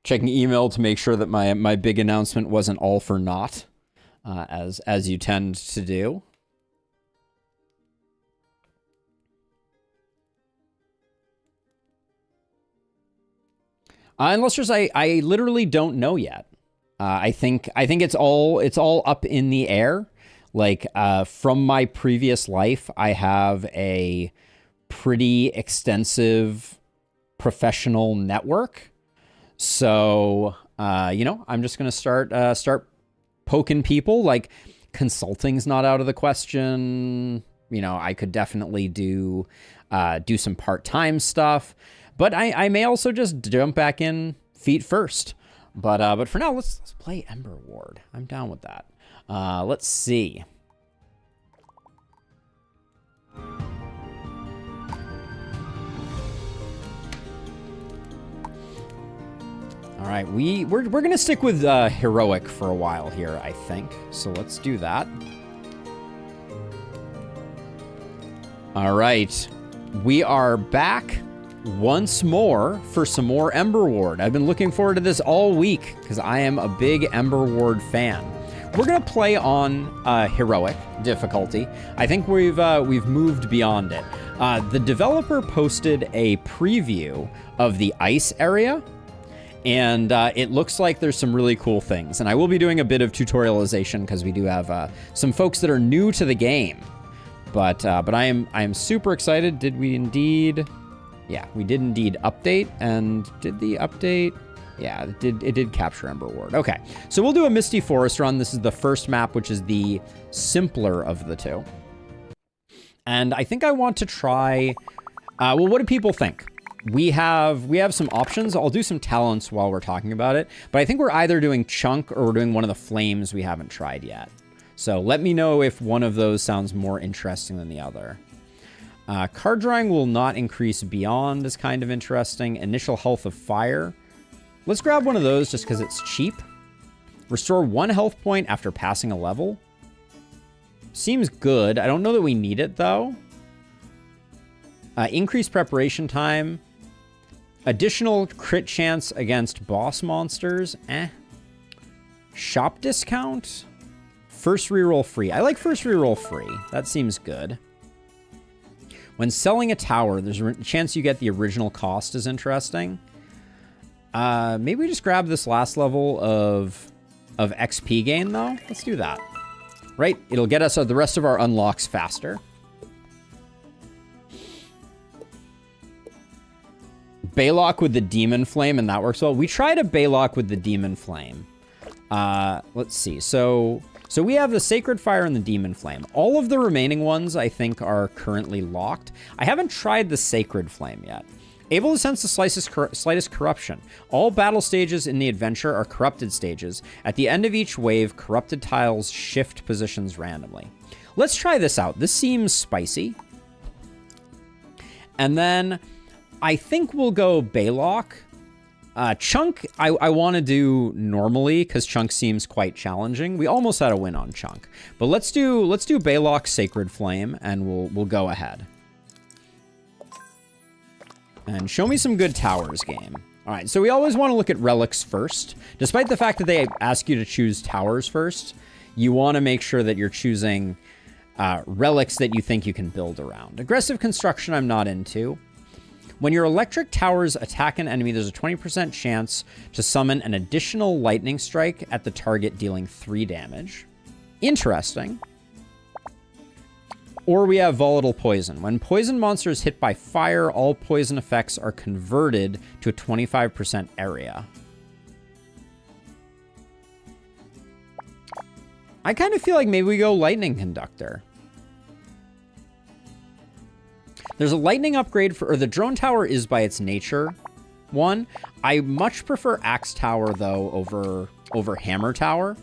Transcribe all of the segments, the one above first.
checking email to make sure that my big announcement wasn't all for naught, as you tend to do. Unless there's, I literally don't know yet. I think it's all up in the air. Like, from my previous life, I have a pretty extensive professional network. So, you know, I'm just going to start poking people. Like, consulting's not out of the question. You know, I could definitely do some part-time stuff. But I may also just jump back in feet first. But for now, let's play Emberward. I'm down with that. Let's see. All right, we're gonna stick with heroic for a while here, I think. So let's do that. All right, we are back once more for some more Emberward. I've been looking forward to this all week because I am a big Emberward fan. We're gonna play on heroic difficulty. I think we've moved beyond it. The developer posted a preview of the ice area, and it looks like there's some really cool things. And I will be doing a bit of tutorialization because we do have some folks that are new to the game. But I am super excited. Did we indeed? Yeah, we did indeed update. And did the update? Yeah, it did capture Emberward. Okay, so we'll do a Misty Forest run. This is the first map, which is the simpler of the two. And I think I want to try. Well, what do people think? We have some options. I'll do some talents while we're talking about it. But I think we're either doing Chunk or we're doing one of the flames we haven't tried yet. So let me know if one of those sounds more interesting than the other. Card drawing will not increase beyond is kind of interesting. Initial health of fire. Let's grab one of those just because it's cheap. Restore 1 health point after passing a level. Seems good. I don't know that we need it though. Increased preparation time. Additional crit chance against boss monsters. Shop discount. First reroll free. I like first reroll free. That seems good. When selling a tower, there's a chance you get the original cost is interesting. Maybe we just grab this last level of XP gain, though. Let's do that. Right? It'll get us the rest of our unlocks faster. Baylock with the Demon Flame, and that works well. We tried a Baylock with the Demon Flame. Let's see. So we have the Sacred Fire and the Demon Flame. All of the remaining ones, I think, are currently locked. I haven't tried the Sacred Flame yet. Able to sense the slightest corruption. All battle stages in the adventure are corrupted stages. At the end of each wave, corrupted tiles shift positions randomly. Let's try this out. This seems spicy. And then I think we'll go Baylock. Chunk, I want to do normally because Chunk seems quite challenging. We almost had a win on Chunk, but let's do Baylock Sacred Flame, and we'll go ahead. And show me some good towers, game. All right, so we always want to look at relics first. Despite the fact that they ask you to choose towers first, you want to make sure that you're choosing relics that you think you can build around. Aggressive construction, I'm not into. When your electric towers attack an enemy, there's a 20% chance to summon an additional lightning strike at the target, dealing 3 damage. Interesting. Or we have volatile poison. When poison monsters hit by fire, all poison effects are converted to a 25% area. I kind of feel like maybe we go lightning conductor. There's a lightning upgrade or the drone tower is by its nature one. I much prefer axe tower though over hammer tower.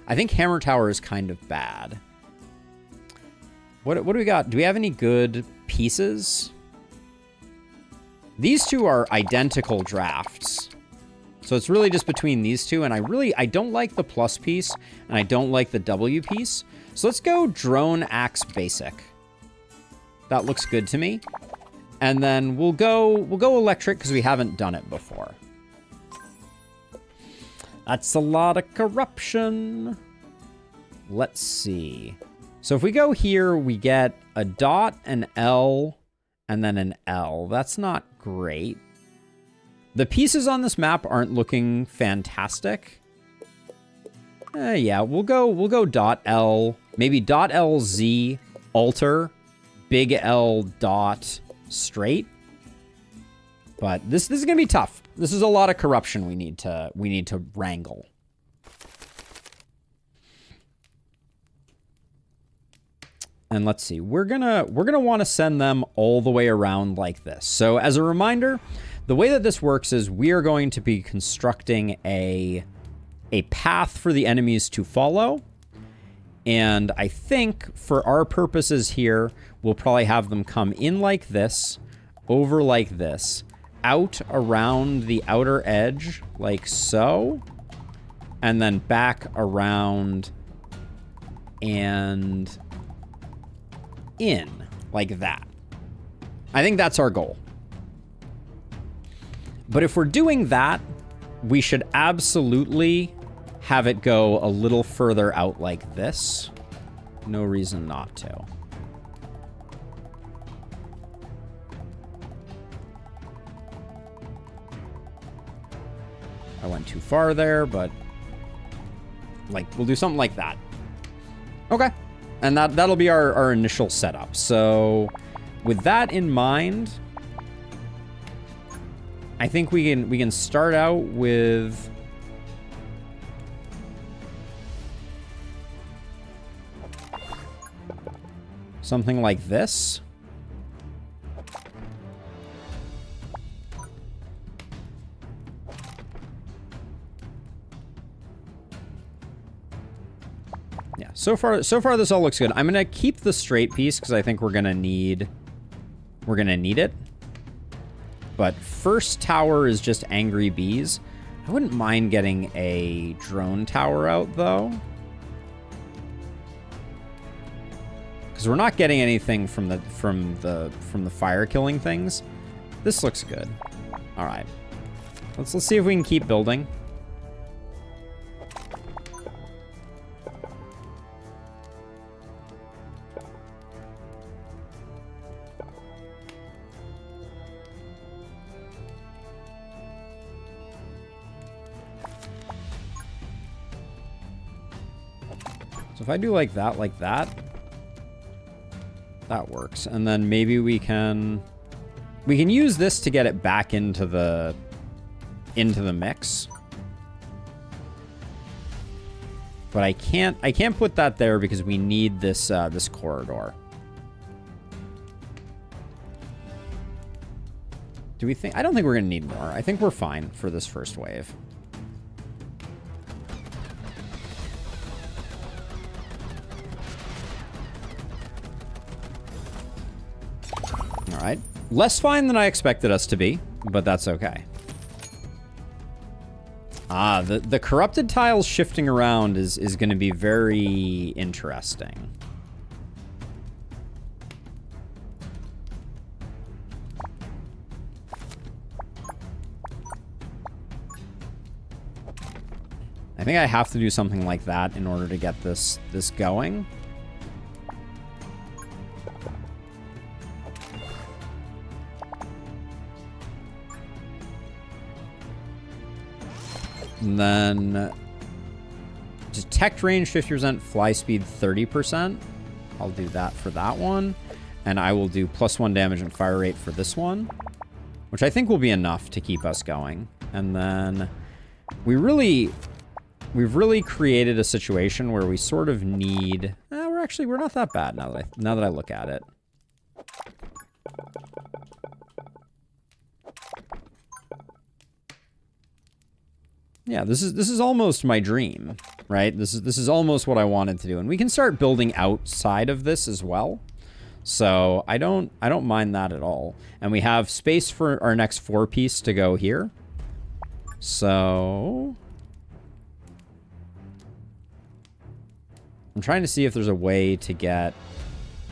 I think hammer tower is kind of bad. What do we got? Do we have any good pieces? These two are identical drafts. So it's really just between these two, and I don't like the plus piece, and I don't like the W piece. So let's go drone axe basic. That looks good to me. And then we'll go electric because we haven't done it before. That's a lot of corruption. Let's see. So if we go here, we get a dot, an L, and then an L. That's not great. The pieces on this map aren't looking fantastic. Yeah, we'll go dot L, maybe dot LZ, alter, big L dot straight. But this is gonna be tough. This is a lot of corruption we need to wrangle. And let's see, we're gonna want to send them all the way around like this. So as a reminder, the way that this works is we are going to be constructing a path for the enemies to follow. And I think for our purposes here, we'll probably have them come in like this, over like this, out around the outer edge like so, and then back around and in like that. I think that's our goal. But if we're doing that, we should absolutely have it go a little further out like this. No reason not to. I went too far there, but like we'll do something like that. Okay. And that'll be our initial setup. So with that in mind, I think we can start out with something like this. Yeah, so far this all looks good. I'm gonna keep the straight piece because I think we're gonna need it. But first tower is just angry bees. I wouldn't mind getting a drone tower out though, because we're not getting anything from the fire killing things. This looks good. All right, let's see if we can keep building. So if I do like that, that works. And then maybe we can use this to get it back into the mix. But I can't put that there because we need this this corridor. Do we think? I don't think we're gonna need more. I think we're fine for this first wave. All right, less fine than I expected us to be, but that's okay. Ah, the corrupted tiles shifting around is going to be very interesting. I think I have to do something like that in order to get this going. And then detect range 50%, fly speed 30%. I'll do that for that one. And I will do +1 damage and fire rate for this one, which I think will be enough to keep us going. And then we've really created a situation where we sort of need, we're not that bad now that I look at it. Yeah, this is almost my dream, right? This is almost what I wanted to do, and we can start building outside of this as well. So I don't mind that at all. And we have space for our next 4-piece to go here. So I'm trying to see if there's a way to get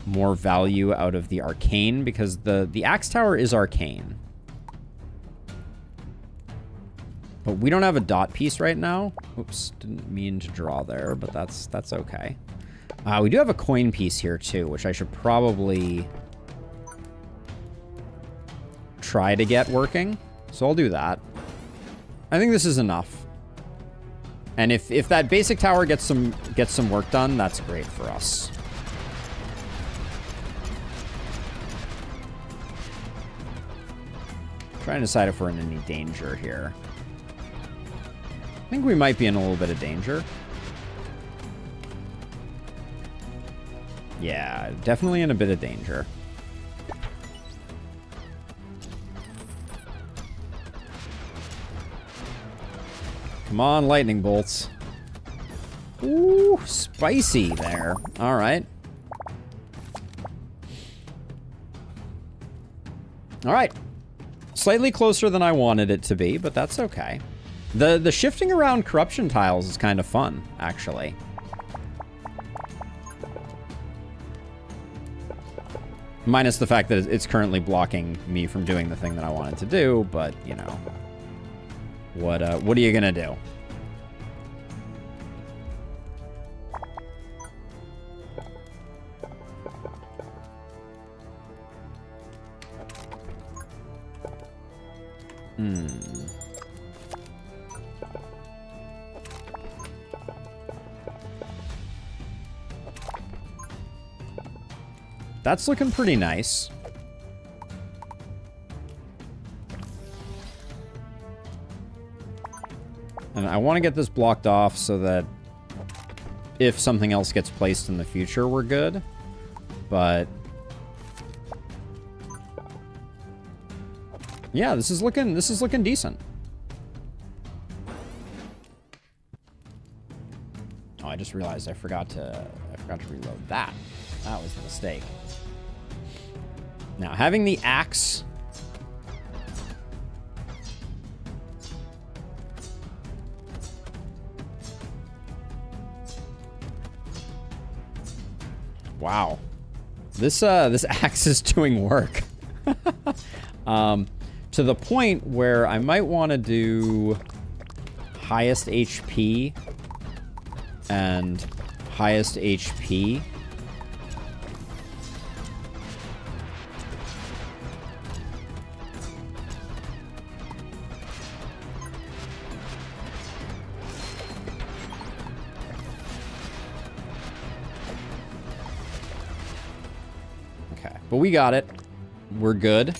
more value out of the arcane, because the axe tower is arcane. But we don't have a dot piece right now. Oops, didn't mean to draw there, but that's okay. We do have a coin piece here too, which I should probably try to get working. So I'll do that. I think this is enough. And if that basic tower gets some work done, that's great for us. Trying to decide if we're in any danger here. I think we might be in a little bit of danger. Yeah, definitely in a bit of danger. Come on, lightning bolts. Ooh, spicy there. All right. All right. Slightly closer than I wanted it to be, but that's okay. The shifting around corruption tiles is kind of fun, actually. Minus the fact that it's currently blocking me from doing the thing that I wanted to do, but, you know. What are you gonna do? That's looking pretty nice. And I want to get this blocked off so that if something else gets placed in the future, we're good. But yeah, this is looking decent. Oh, I just realized I forgot to reload that. That was the mistake. Now, having the axe. Wow. This axe is doing work. To the point where I might want to do highest HP and highest HP. Okay, but we got it. We're good.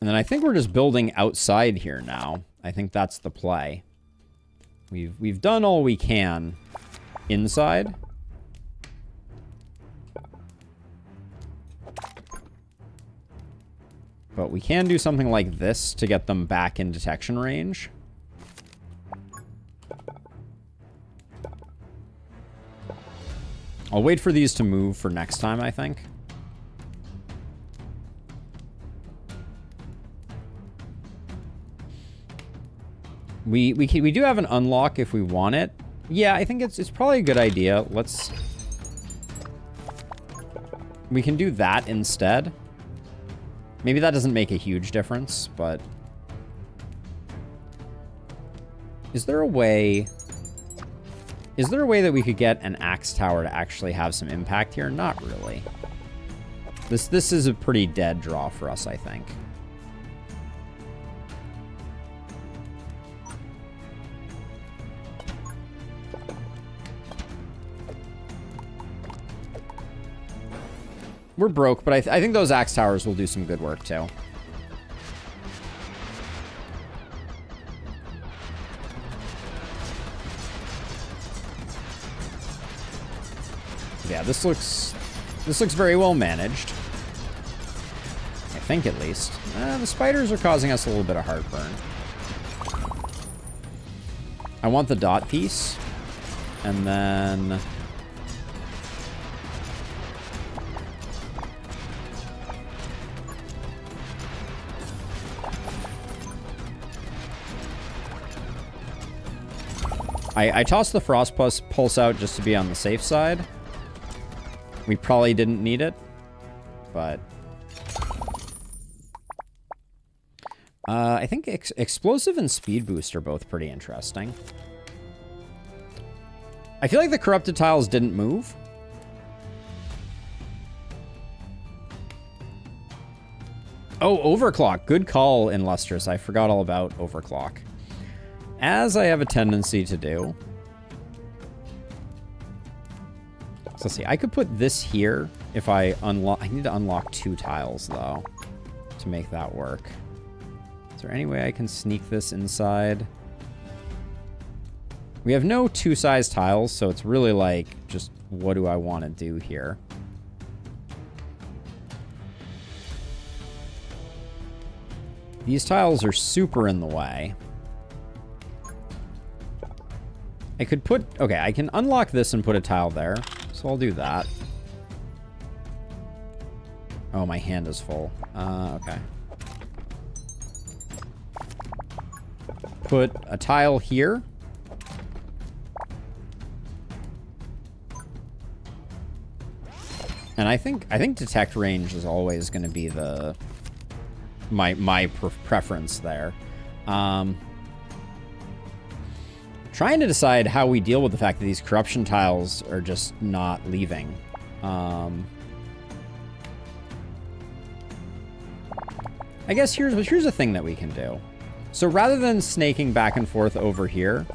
And then I think we're just building outside here now. I think that's the play. We've done all we can inside. But we can do something like this to get them back in detection range. I'll wait for these to move for next time, I think. We do have an unlock if we want it. Yeah, I think it's probably a good idea. We can do that instead. Maybe that doesn't make a huge difference, but is there a way that we could get an axe tower to actually have some impact here? Not really. This is a pretty dead draw for us, I think. We're broke, but I think those axe towers will do some good work, too. Yeah, this looks very well managed. I think, at least. The spiders are causing us a little bit of heartburn. I want the dot piece. And then... I tossed the Frost Pulse out just to be on the safe side. We probably didn't need it, but... I think Explosive and Speed Boost are both pretty interesting. I feel like the Corrupted tiles didn't move. Oh, Overclock. Good call, Illustrious. I forgot all about Overclock. As I have a tendency to do. So let's see. I could put this here if I unlock... I need to unlock 2 tiles, though, to make that work. Is there any way I can sneak this inside? We have no 2-size tiles, so it's really like, just what do I want to do here? These tiles are super in the way. I could put... Okay, I can unlock this and put a tile there. So I'll do that. Oh, my hand is full. Okay. Put a tile here. And I think detect range is always going to be the... my preference there. Trying to decide how we deal with the fact that these corruption tiles are just not leaving. I guess here's a thing that we can do. So rather than snaking back and forth over here,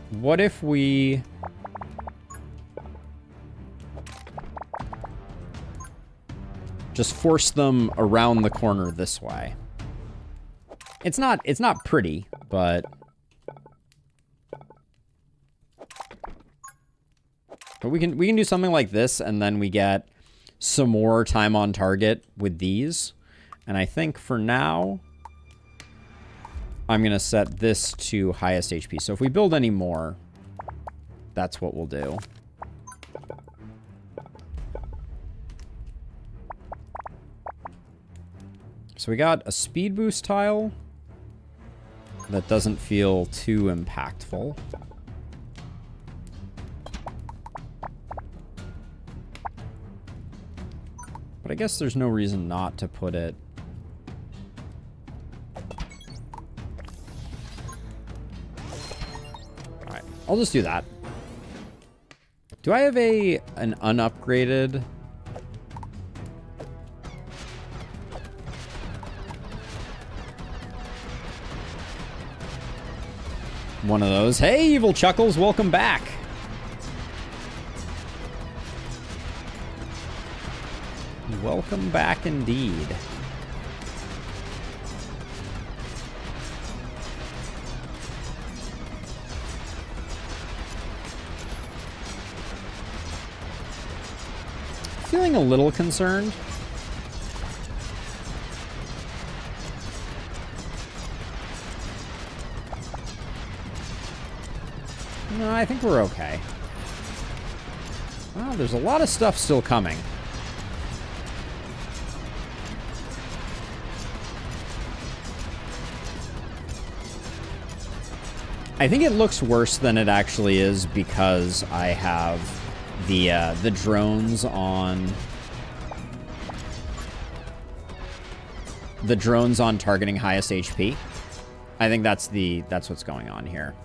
what if we... just force them around the corner this way. It's not pretty, but we can do something like this, and then we get some more time on target with these. And I think for now, I'm gonna set this to highest HP. So if we build any more, that's what we'll do. So we got a speed boost tile that doesn't feel too impactful. But I guess there's no reason not to put it. All right, I'll just do that. Do I have an unupgraded... one of those? Hey, Evil Chuckles, welcome back. Welcome back indeed. Feeling a little concerned. No, I think we're okay. Wow, there's a lot of stuff still coming. I think it looks worse than it actually is because I have the drones on... the drones on targeting highest HP. I think that's what's going on here.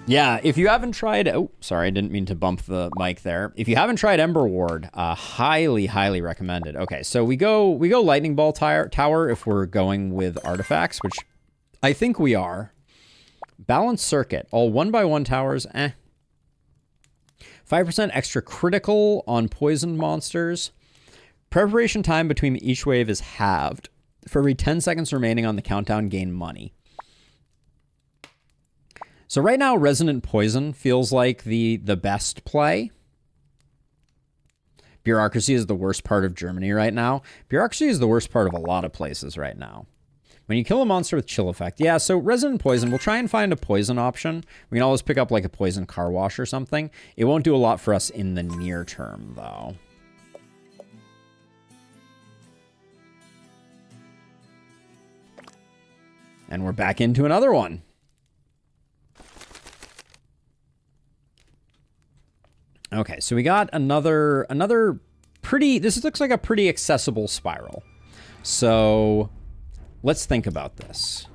Yeah, if you haven't tried... Oh, sorry, I didn't mean to bump the mic there. If you haven't tried Emberward, highly, highly recommended. Okay, so we go Lightning Ball Tower if we're going with artifacts, which I think we are. Balanced Circuit. All 1x1 towers, 5% extra critical on poisoned monsters. Preparation time between each wave is halved. For every 10 seconds remaining on the countdown, gain money. So right now, Resonant Poison feels like the best play. Bureaucracy is the worst part of Germany right now. Bureaucracy is the worst part of a lot of places right now. When you kill a monster with chill effect. Yeah, so Resonant Poison, we'll try and find a poison option. We can always pick up like a poison car wash or something. It won't do a lot for us in the near term, though. And we're back into another one. Okay, so we got another pretty, this looks like a pretty accessible spiral. So let's think about this.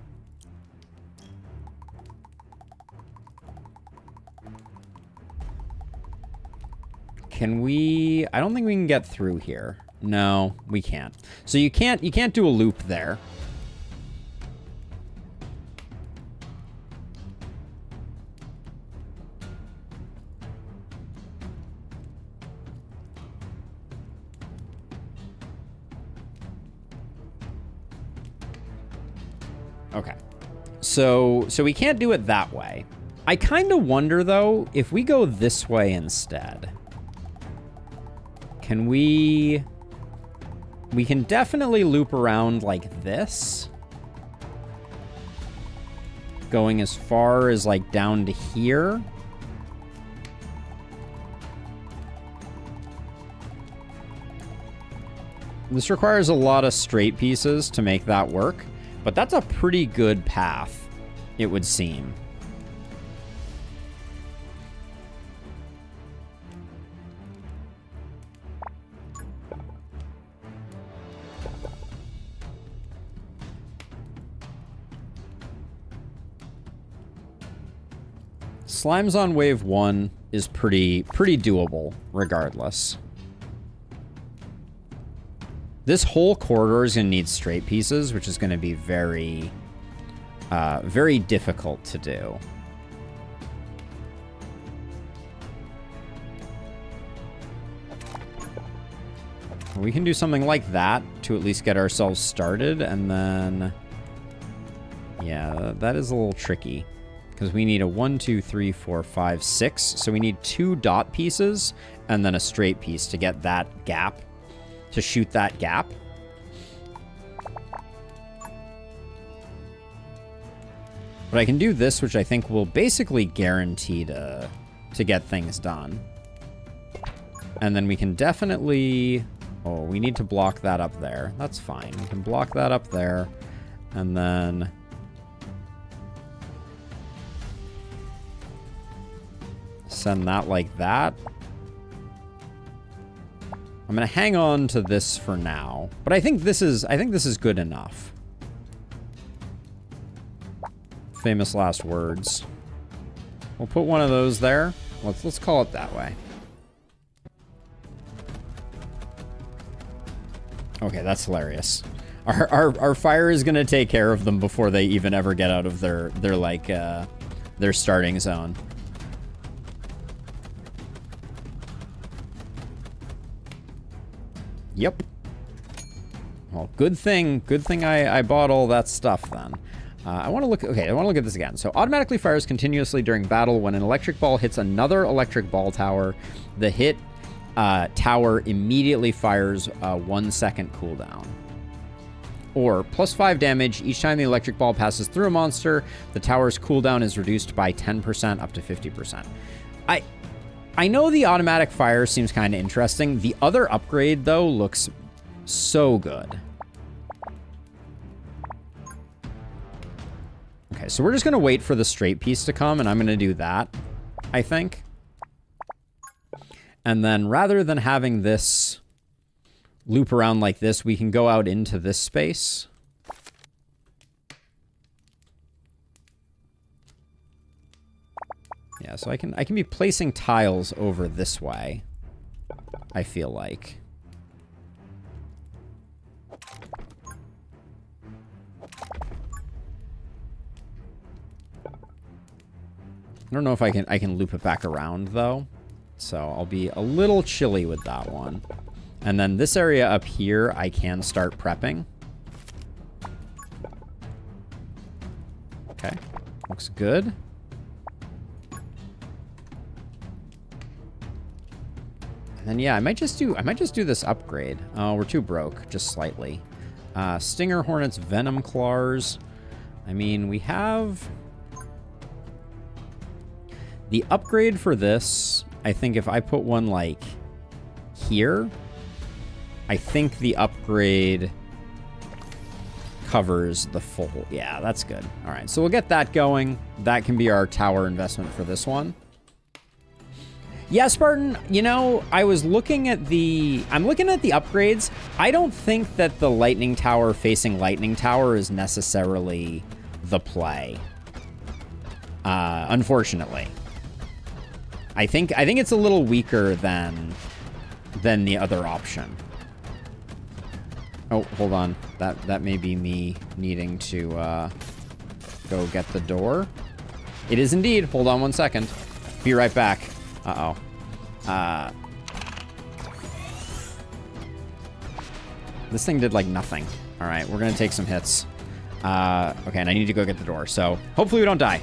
Can we, I don't think we can get through here. No, we can't. So you can't do a loop there. Okay. So we can't do it that way. I kind of wonder though, if we go this way instead. Can we can definitely loop around like this. Going as far as like down to here. This requires a lot of straight pieces to make that work, but that's a pretty good path, it would seem. Slimes on wave 1 is pretty doable, regardless. This whole corridor is going to need straight pieces, which is going to be very, very difficult to do. We can do something like that to at least get ourselves started, and then... Yeah, that is a little tricky. Because we need a 1, 2, 3, 4, 5, 6. So we need 2 dot pieces and then a straight piece to get that gap. To shoot that gap. But I can do this, which I think will basically guarantee to get things done. And then we can definitely... Oh, we need to block that up there. That's fine. We can block that up there. And then... Send that like that. I'm gonna hang on to this for now, but I think this is good enough. Famous last words. We'll put one of those there. Let's call it that way. Okay, that's hilarious. Our fire is gonna take care of them before they even ever get out of their like their starting zone. Yep. Well, good thing I bought all that stuff then. I want to look at this again. So automatically fires continuously during battle. When an electric ball hits another electric ball tower, the hit tower immediately fires a 1 second cooldown. Or +5 damage each time the electric ball passes through a monster. The tower's cooldown is reduced by 10% up to 50%. I know the automatic fire seems kind of interesting. The other upgrade, though, looks so good. Okay, so we're just going to wait for the straight piece to come, and I'm going to do that, I think. And then rather than having this loop around like this, we can go out into this space. Yeah, so I can be placing tiles over this way, I feel like. I don't know if I can loop it back around though. So I'll be a little chilly with that one. And then this area up here I can start prepping. Okay. Looks good. And yeah, I might just do this upgrade. Oh, we're too broke, just slightly. Stinger Hornets, Venom Claws. I mean, we have the upgrade for this. I think if I put one like here, I think the upgrade covers the full. Yeah, that's good. All right, so we'll get that going. That can be our tower investment for this one. Yeah, Spartan, you know, I'm looking at the upgrades. I don't think that the lightning tower facing lightning tower is necessarily the play. Unfortunately. I think it's a little weaker than the other option. Oh, hold on. That may be me needing to go get the door. It is indeed. Hold on one second. Be right back. Uh-oh. This thing did, like, nothing. All right, we're going to take some hits. Okay, and I need to go get the door, so hopefully we don't die.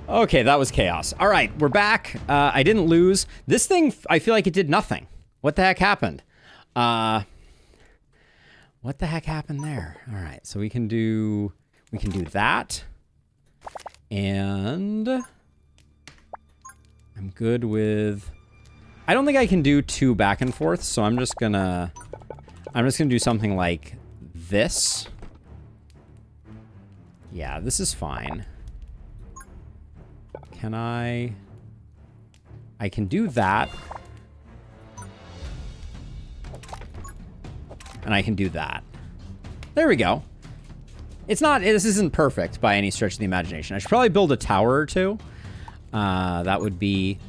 Okay, that was chaos. All right, we're back. I didn't lose. This thing, I feel like it did nothing. What the heck happened? What the heck happened there? All right, so we can do that. And I'm good with... I don't think I can do 2 back and forth, so I'm just gonna do something like this. Yeah, this is fine. Can I can do that. And I can do that. There we go. This isn't perfect by any stretch of the imagination. I should probably build a tower or 2. That would be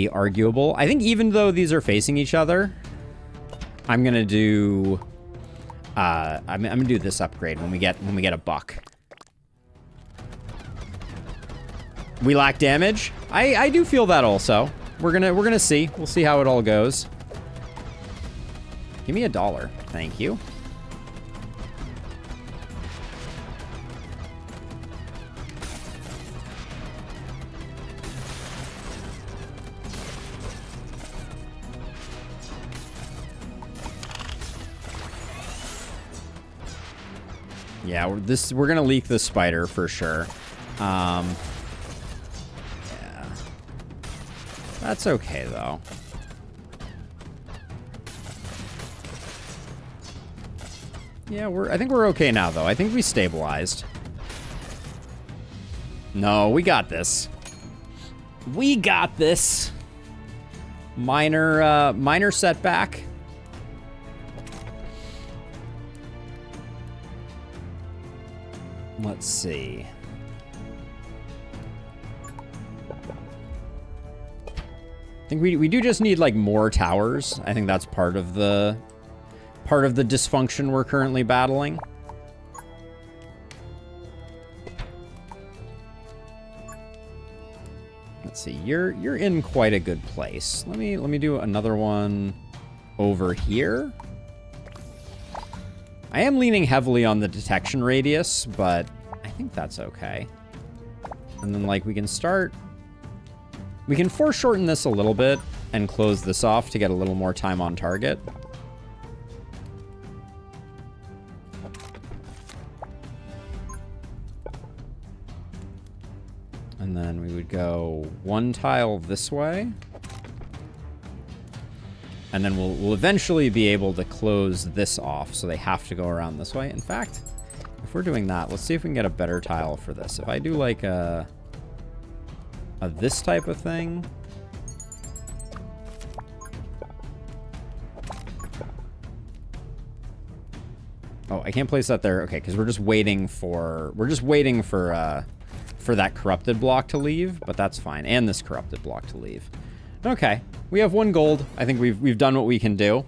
arguable. I think even though these are facing each other, I'm gonna do I'm gonna do this upgrade when we get a buck. We lack damage. I do feel that also. We're gonna see. We'll see how it all goes. Give me $1. Thank you. Yeah, we're gonna leak the spider for sure. That's okay, though. Yeah, I think we're okay now, though. I think we stabilized. No, we got this. We got this. Minor setback. Let's see. I think we do just need, like, more towers. I think that's part of the dysfunction we're currently battling. Let's see. You're in quite a good place. Let me do another one over here. I am leaning heavily on the detection radius, but I think that's okay. And then, like, we can start... We can foreshorten this a little bit and close this off to get a little more time on target. And then we would go one tile this way. And then we'll eventually be able to close this off, so they have to go around this way. In fact, if we're doing that, let's see if we can get a better tile for this. If I do like a this type of thing. Oh, I can't place that there. Okay, because we're just waiting for that corrupted block to leave, but that's fine. And this corrupted block to leave. Okay, we have 1 gold. I think we've done what we can do.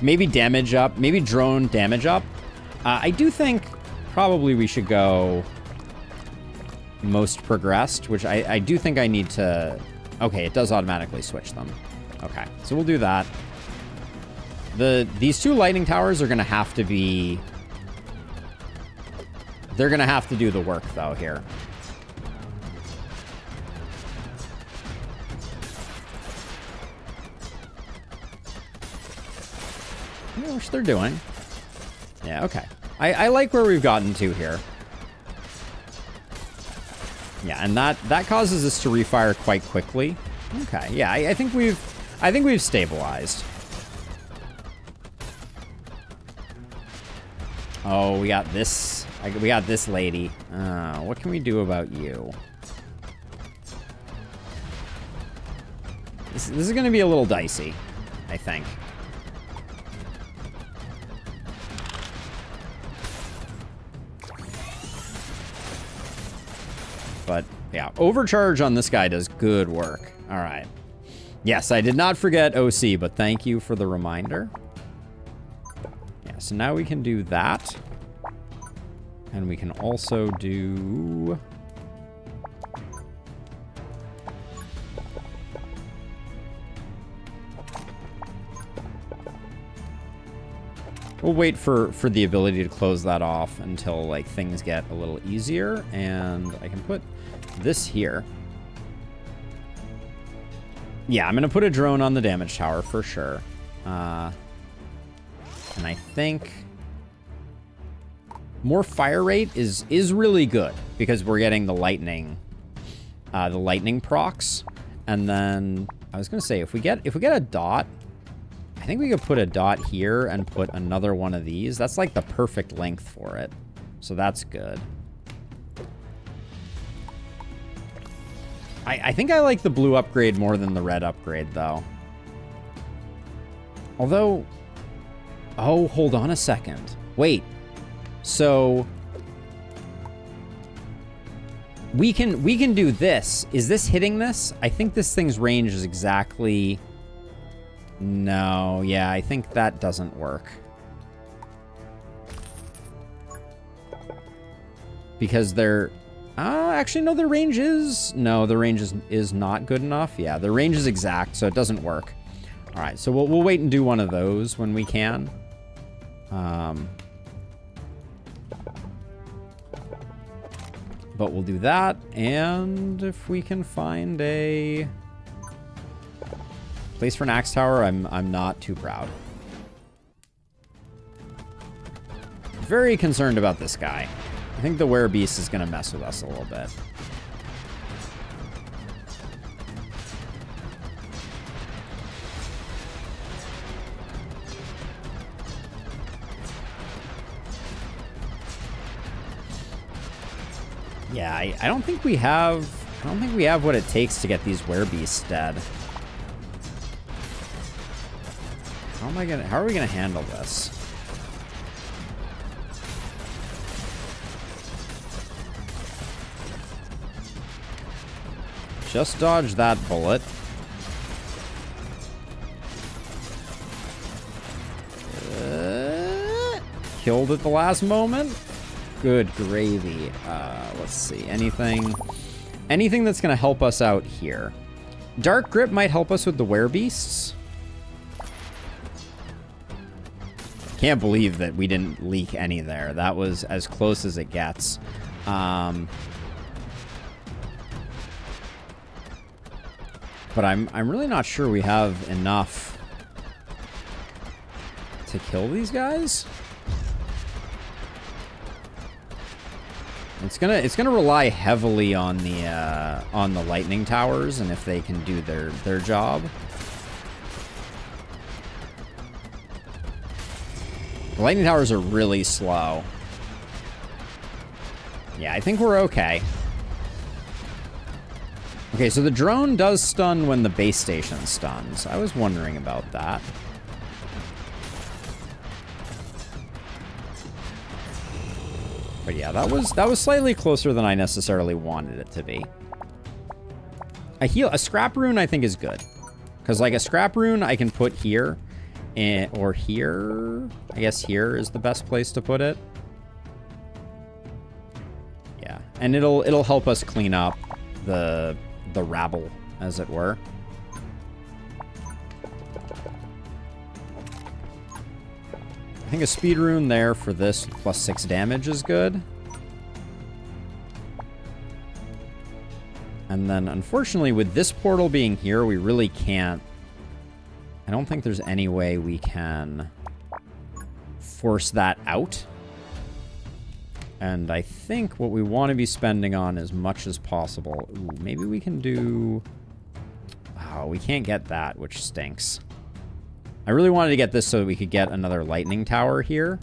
Maybe damage up, maybe drone damage up. I do think probably we should go most progressed, which I do think I need to... Okay, it does automatically switch them. Okay, so we'll do that. These 2 lightning towers are going to have to be... They're going to have to do the work, though, here. Which they're doing. Yeah, okay. I like where we've gotten to here. Yeah, and that causes us to refire quite quickly. Okay, yeah, I think we've stabilized. Oh, we got this. We got this lady. What can we do about you? This is going to be a little dicey, I think. But, yeah, overcharge on this guy does good work. All right. Yes, I did not forget OC, but thank you for the reminder. Yeah, so now we can do that. And we can also do... We'll wait for the ability to close that off until, like, things get a little easier. And I can put this here. Yeah, I'm going to put a drone on the damage tower for sure. And I think more fire rate is really good because we're getting the lightning procs. And then I was going to say, if we get a dot, I think we could put a dot here and put another one of these. That's like the perfect length for it. So that's good. I think I like the blue upgrade more than the red upgrade, though. Although... Oh, hold on a second. Wait. So... We can do this. Is this hitting this? I think this thing's range is exactly... No, yeah, I think that doesn't work. Because they're... actually, no, their range is... No, the range is not good enough. Yeah, the range is exact, so it doesn't work. All right, so we'll wait and do one of those when we can. But we'll do that, and if we can find a... place for an axe tower, I'm not too proud. Very concerned about this guy. I think the werebeast is going to mess with us a little bit. Yeah, I don't think we have what it takes to get these werebeasts dead. How are we gonna handle this? Just dodge that bullet. Killed at the last moment. Good gravy. Let's see. Anything that's gonna help us out here. Dark Grip might help us with the werebeasts. Can't believe that we didn't leak any there. That was as close as it gets. But I'm really not sure we have enough to kill these guys. It's gonna rely heavily on the lightning towers and if they can do their job. The lightning towers are really slow. Yeah, I think we're okay. Okay, so the drone does stun when the base station stuns. I was wondering about that. But yeah, that was slightly closer than I necessarily wanted it to be. A scrap rune I think is good. Because like a scrap rune I can put here. Or here. I guess here is the best place to put it. Yeah, and it'll help us clean up the rabble, as it were. I think a speed rune there for this plus 6 damage is good. And then, unfortunately, with this portal being here, we really can't... I don't think there's any way we can force that out. And I think what we want to be spending on as much as possible... Ooh, maybe we can do... Oh, we can't get that, which stinks. I really wanted to get this so that we could get another lightning tower here.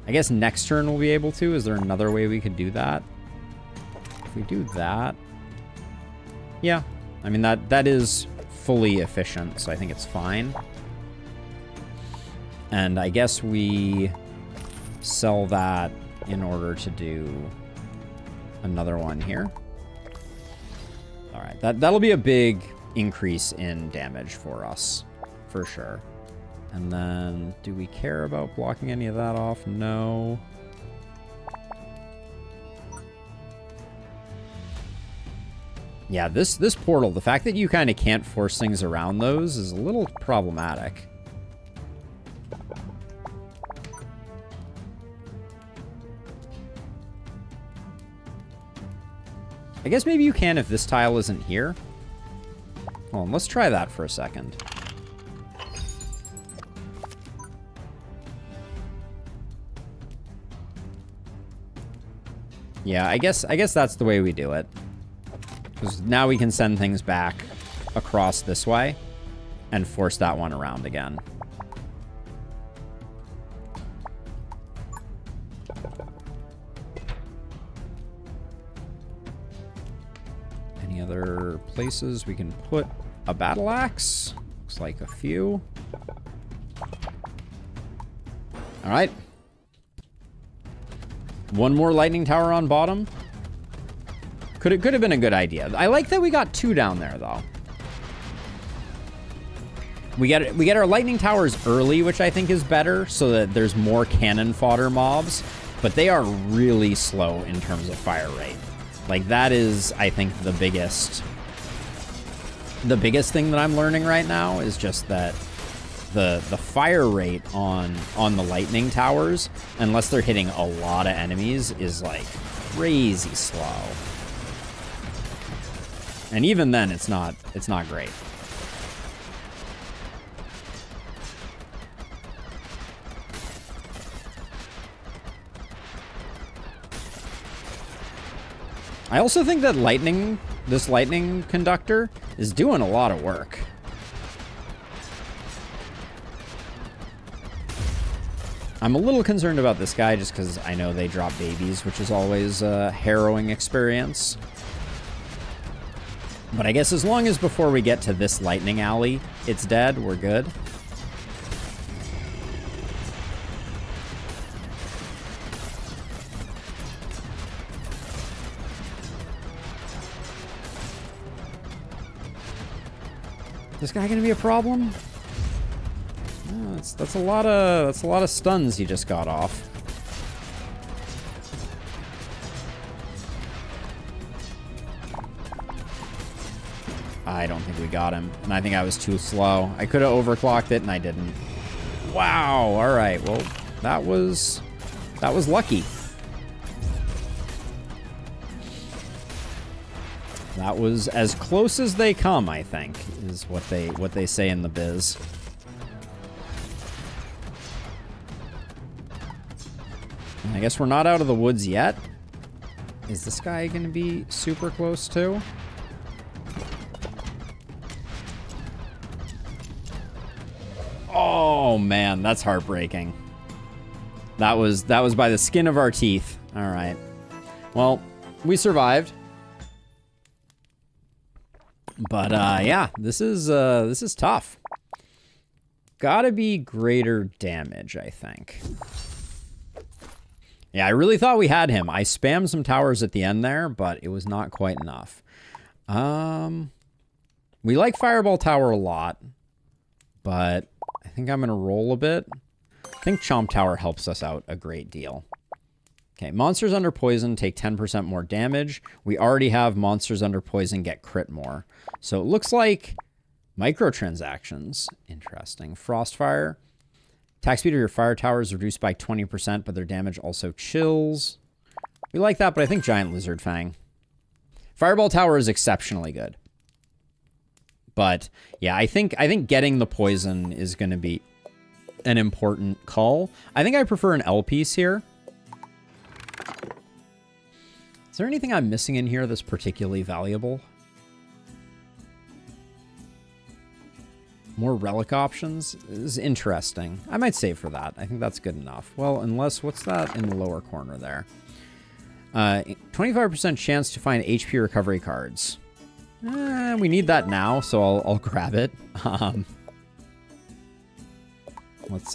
I guess next turn we'll be able to. Is there another way we could do that? If we do that... Yeah. I mean, that is fully efficient, so I think it's fine. And I guess we sell that in order to do another one here. All right, that'll be a big increase in damage for us, for sure. And then, do we care about blocking any of that off? No. Yeah, this portal, the fact that you kind of can't force things around those is a little problematic. I guess maybe you can if this tile isn't here. Hold on, let's try that for a second. Yeah, I guess that's the way we do it. Because now we can send things back across this way and force that one around again. Any other places we can put a battle axe? Looks like a few. All right. One more lightning tower on bottom. Could have been a good idea. I like that we got 2 down there, though. We get our lightning towers early, which I think is better, so that there's more cannon fodder mobs. But they are really slow in terms of fire rate. Like, that is, I think, the biggest thing that I'm learning right now is just that the fire rate on the lightning towers, unless they're hitting a lot of enemies, is like crazy slow. And even then, it's not great. I also think that this lightning conductor is doing a lot of work. I'm a little concerned about this guy just because I know they drop babies, which is always a harrowing experience. But I guess as long as before we get to this lightning alley, it's dead, we're good. This guy gonna be a problem? Oh, that's a lot of stuns he just got off. I don't think we got him, and I think I was too slow. I could have overclocked it, and I didn't. Wow. All right. Well, that was lucky. That was as close as they come, I think, is what they say in the biz. And I guess we're not out of the woods yet. Is this guy going to be super close too? Oh man, that's heartbreaking. That was by the skin of our teeth. All right. Well, we survived. But yeah, this is tough. Gotta be greater damage, I think. Yeah, I really thought we had him. I spammed some towers at the end there, but it was not quite enough. We like Fireball Tower a lot, but I think I'm gonna roll a bit. I think Chomp Tower helps us out a great deal. Okay, monsters under poison take 10% more damage. We already have monsters under poison get crit more. So it looks like microtransactions. Interesting. Frostfire. Attack speed of your fire tower is reduced by 20%, but their damage also chills. We like that, but I think Giant Lizard Fang. Fireball Tower is exceptionally good. But yeah, I think getting the poison is going to be an important call. I think I prefer an L piece here. Is there anything I'm missing in here that's particularly valuable? More relic options is interesting. I might save for that. I think that's good enough. Well, unless, what's that in the lower corner there? 25% chance to find HP recovery cards. We need that now, so I'll grab it. Let's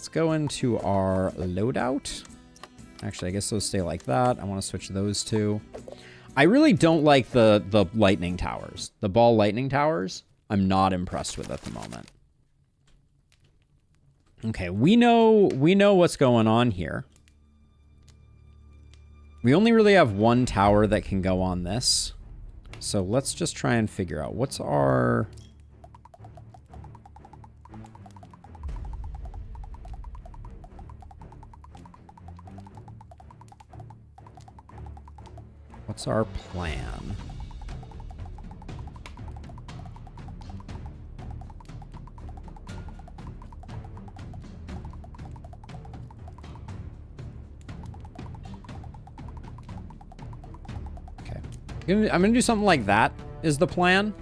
go into our loadout. Actually, I guess those stay like that. I want to switch those two. I really don't like the lightning towers. The ball lightning towers, I'm not impressed with at the moment. Okay, we know what's going on here. We only really have one tower that can go on this. So let's just try and figure out what's our... What's our plan? Okay. I'm gonna do something like that, is the plan.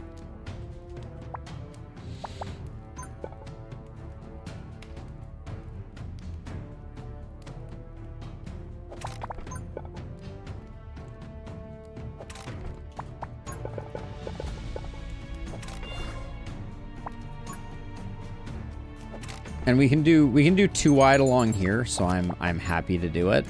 And we can do 2 wide along here, so I'm happy to do it.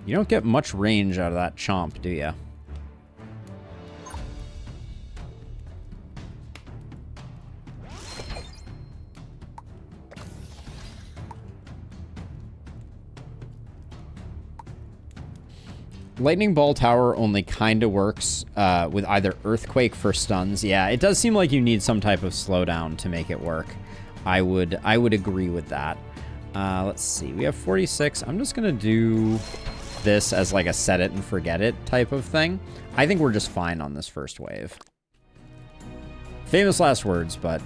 You don't get much range out of that chomp, do you? Lightning Ball Tower only kind of works with either Earthquake for stuns. Yeah, it does seem like you need some type of slowdown to make it work. I would agree with that. Let's see. We have 46. I'm just going to do this as like a set it and forget it type of thing. I think we're just fine on this first wave. Famous last words, but...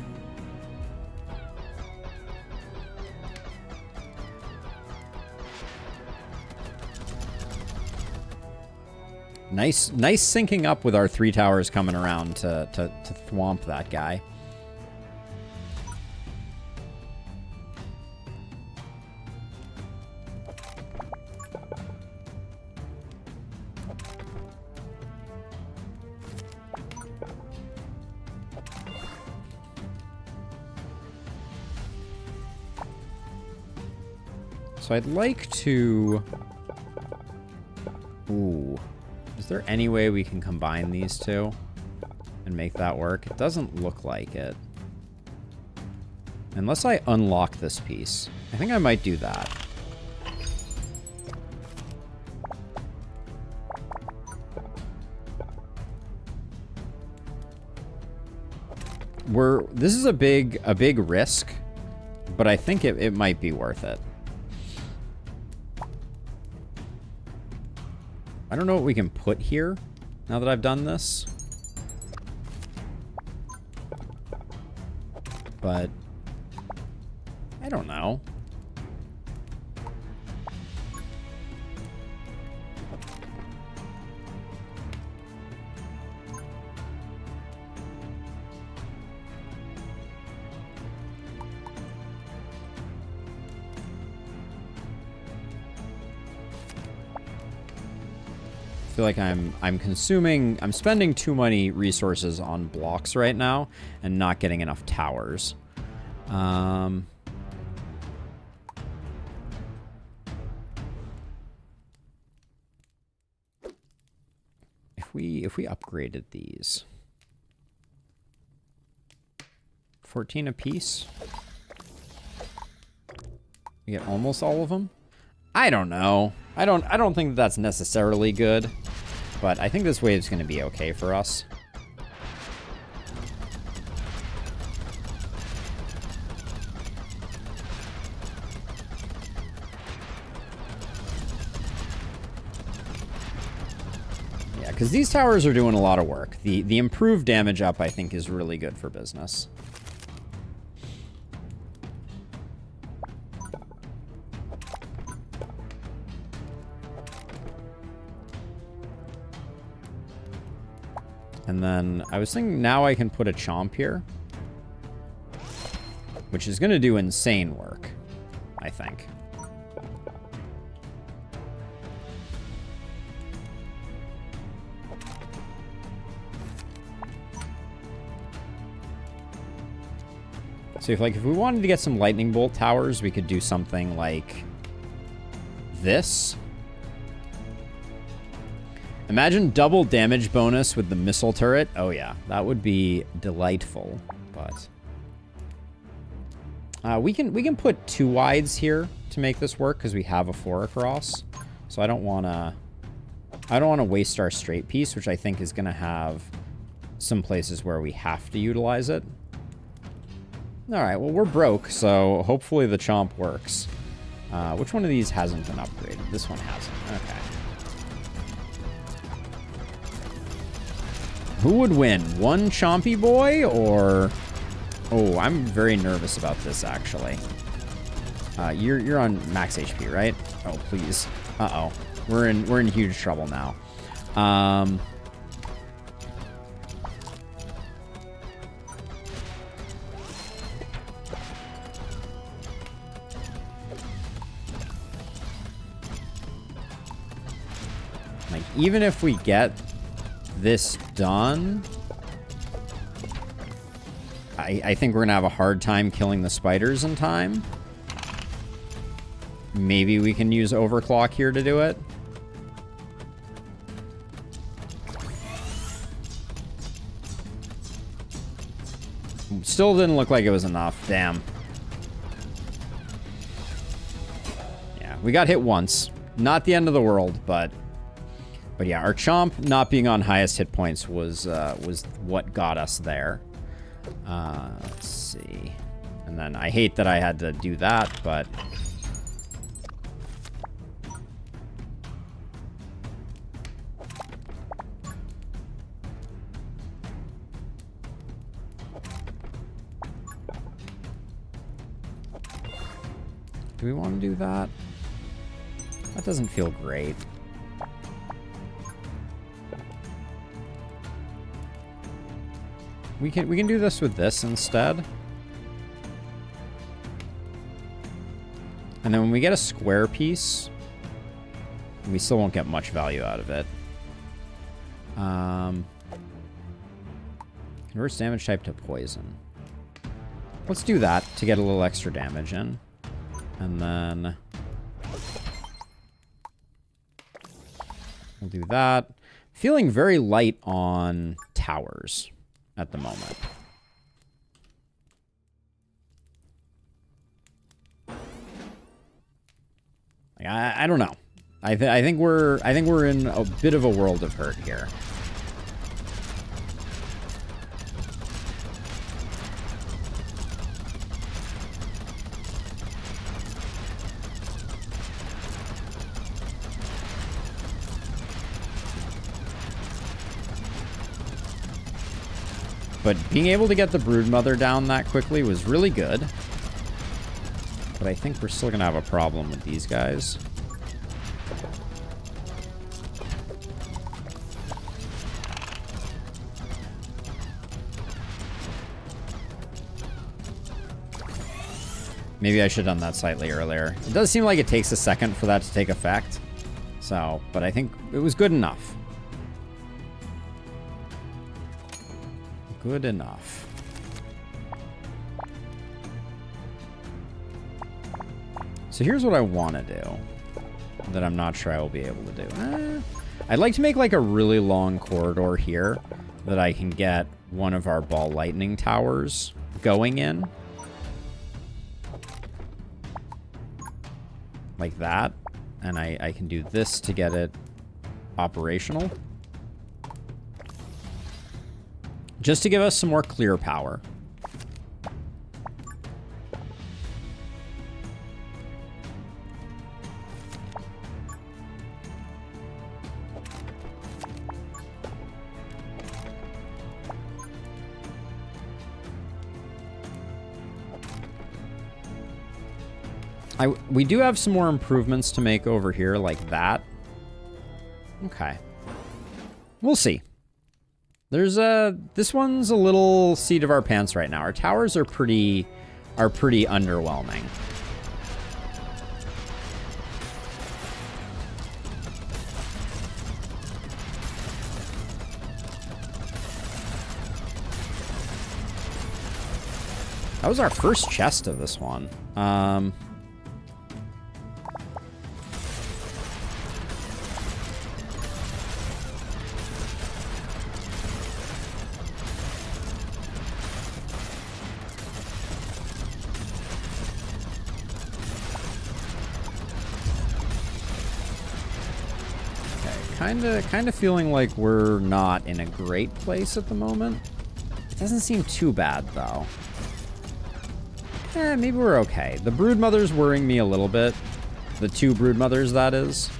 Nice syncing up with our 3 towers coming around to thwomp that guy. So I'd like to... Ooh. Is there any way we can combine these two and make that work? It doesn't look like it. Unless I unlock this piece. I think I might do that. This is a big risk, but I think it might be worth it. I don't know what we can put here now that I've done this. But I don't know. I feel like I'm spending too many resources on blocks right now and not getting enough towers. If we upgraded these, 14 apiece, we get almost all of them. I don't know. I don't think that's necessarily good, but I think this wave's going to be okay for us. Yeah, because these towers are doing a lot of work. The improved damage up, I think, is really good for business. And then I was thinking now I can put a chomp here, which is going to do insane work, I think. So if we wanted to get some lightning bolt towers, we could do something like this. Imagine double damage bonus with the missile turret. Oh yeah, that would be delightful. But we can put 2 wides here to make this work because we have a 4 across. So I don't want to waste our straight piece, which I think is going to have some places where we have to utilize it. All right, well, we're broke, so hopefully the chomp works. Which one of these hasn't been upgraded? This one hasn't. Okay. Who would win? One chompy boy or... Oh, I'm very nervous about this, actually. You're on max HP, right? Oh, please. Uh-oh. We're in huge trouble now. Like, even if we get this done, I think we're gonna have a hard time killing the spiders in time. Maybe we can use overclock here to do it. Still didn't look like it was enough. Damn. Yeah, we got hit once. Not the end of the world, but yeah, our chomp not being on highest hit points was what got us there. Let's see. And then I hate that I had to do that, but... Do we want to do that? That doesn't feel great. We can do this with this instead. And then when we get a square piece, we still won't get much value out of it. Converts damage type to poison. Let's do that to get a little extra damage in. And then we'll do that. Feeling very light on towers at the moment. Like, I don't know. I think we're in a bit of a world of hurt here. But being able to get the Broodmother down that quickly was really good. But I think we're still going to have a problem with these guys. Maybe I should have done that slightly earlier. It does seem like it takes a second for that to take effect. So, but I think it was good enough. Good enough. So here's what I want to do that I'm not sure I will be able to do. I'd like to make like a really long corridor here that I can get one of our ball lightning towers going in. Like that. And I can do this to get it operational. Just to give us some more clear power. We do have some more improvements to make over here, like that. Okay. We'll see. There's this one's a little seat of our pants right now. Our towers are pretty underwhelming. That was our first chest of this one. Kind of feeling like we're not in a great place at the moment. It doesn't seem too bad, though. Maybe we're okay. The Broodmother's worrying me a little bit. The two Broodmothers, that is.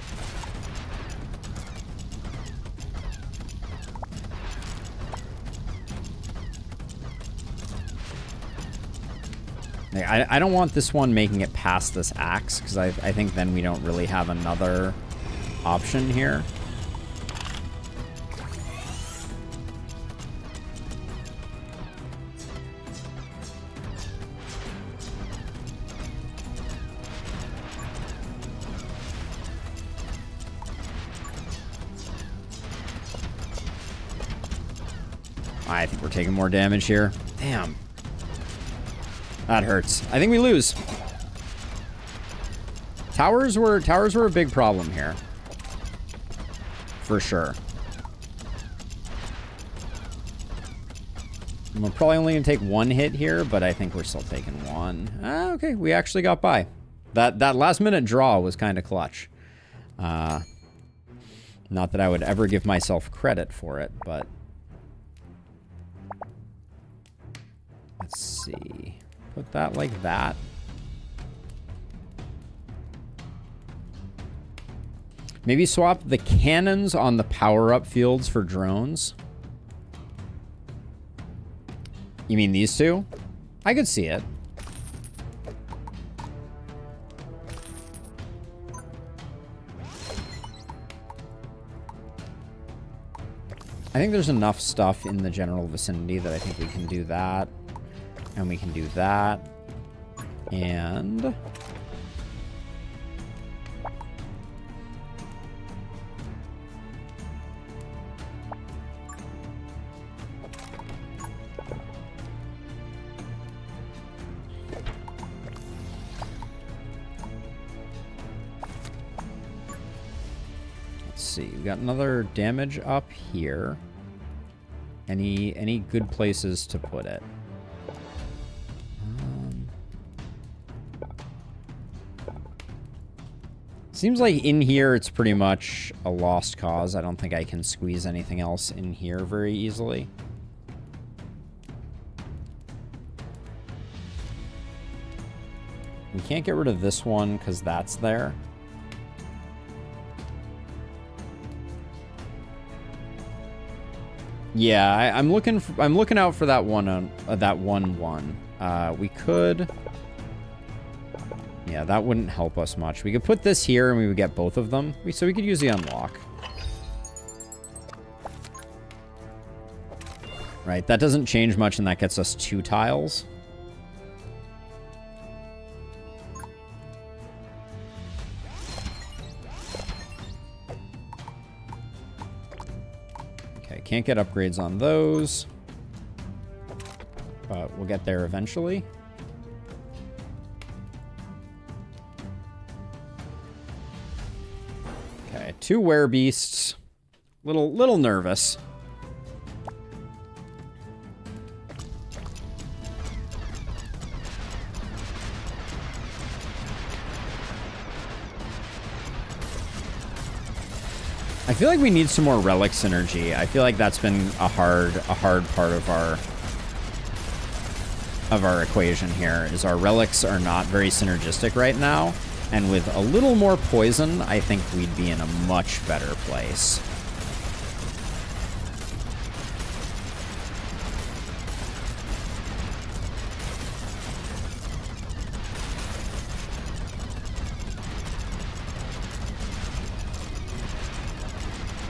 I don't want this one making it past this axe, because I think then we don't really have another option here. I think we're taking more damage here. Damn. That hurts. I think we lose. Towers were a big problem here. For sure. We're probably only going to take one hit here, but I think we're still taking one. Okay, we actually got by. That last minute draw was kind of clutch. Not that I would ever give myself credit for it, but... Let's see. Put that like that. Maybe swap the cannons on the power-up fields for drones. You mean these two? I could see it. I think there's enough stuff in the general vicinity that I think we can do that. And we can do that. And... let's see. We got another damage up here. Any good places to put it? Seems like in here it's pretty much a lost cause. I don't think I can squeeze anything else in here very easily. We can't get rid of this one because that's there. Yeah, I'm looking out for that one we could. Yeah, that wouldn't help us much. We could put this here and we would get both of them. So we could use the unlock. Right, that doesn't change much and that gets us 2 tiles. Okay, can't get upgrades on those. But we'll get there eventually. Okay, 2 werebeasts. Little nervous. I feel like we need some more relic synergy. I feel like that's been a hard part of our equation here, is our relics are not very synergistic right now. And with a little more poison, I think we'd be in a much better place.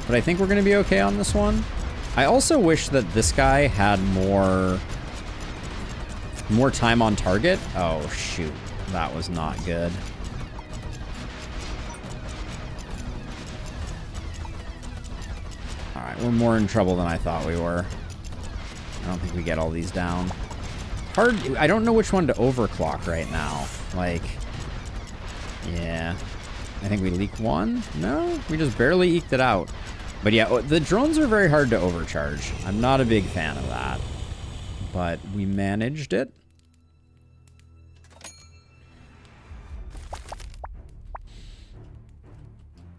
But I think we're going to be okay on this one. I also wish that this guy had more time on target. Oh, shoot. That was not good. All right, we're more in trouble than I thought we were. I don't think we get all these down. Hard. I don't know which one to overclock right now. Like, yeah. I think we leak one. No, we just barely eked it out. But yeah, the drones are very hard to overcharge. I'm not a big fan of that. But we managed it.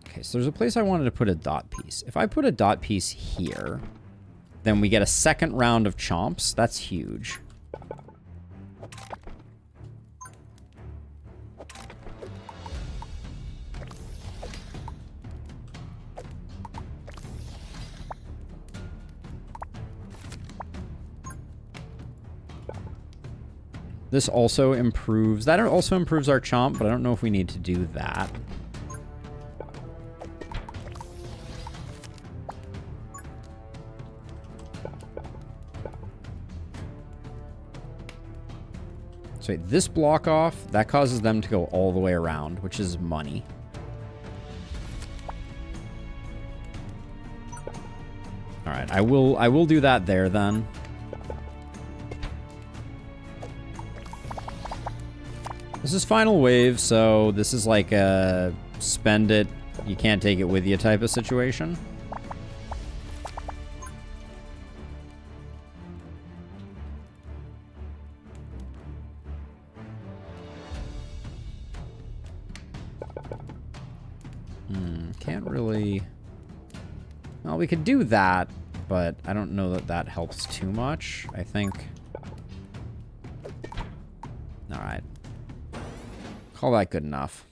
Okay, so there's a place I wanted to put a dot piece. If I put a dot piece here, then we get a second round of chomps. That's huge. This also improves... That also improves our chomp, but I don't know if we need to do that. So wait, this block off, that causes them to go all the way around, which is money. All right, I will do that there then. This is final wave, so this is like a spend it, you can't take it with you type of situation. Can't really... Well, we could do that, but I don't know that that helps too much. I think... Alright. Call that good enough.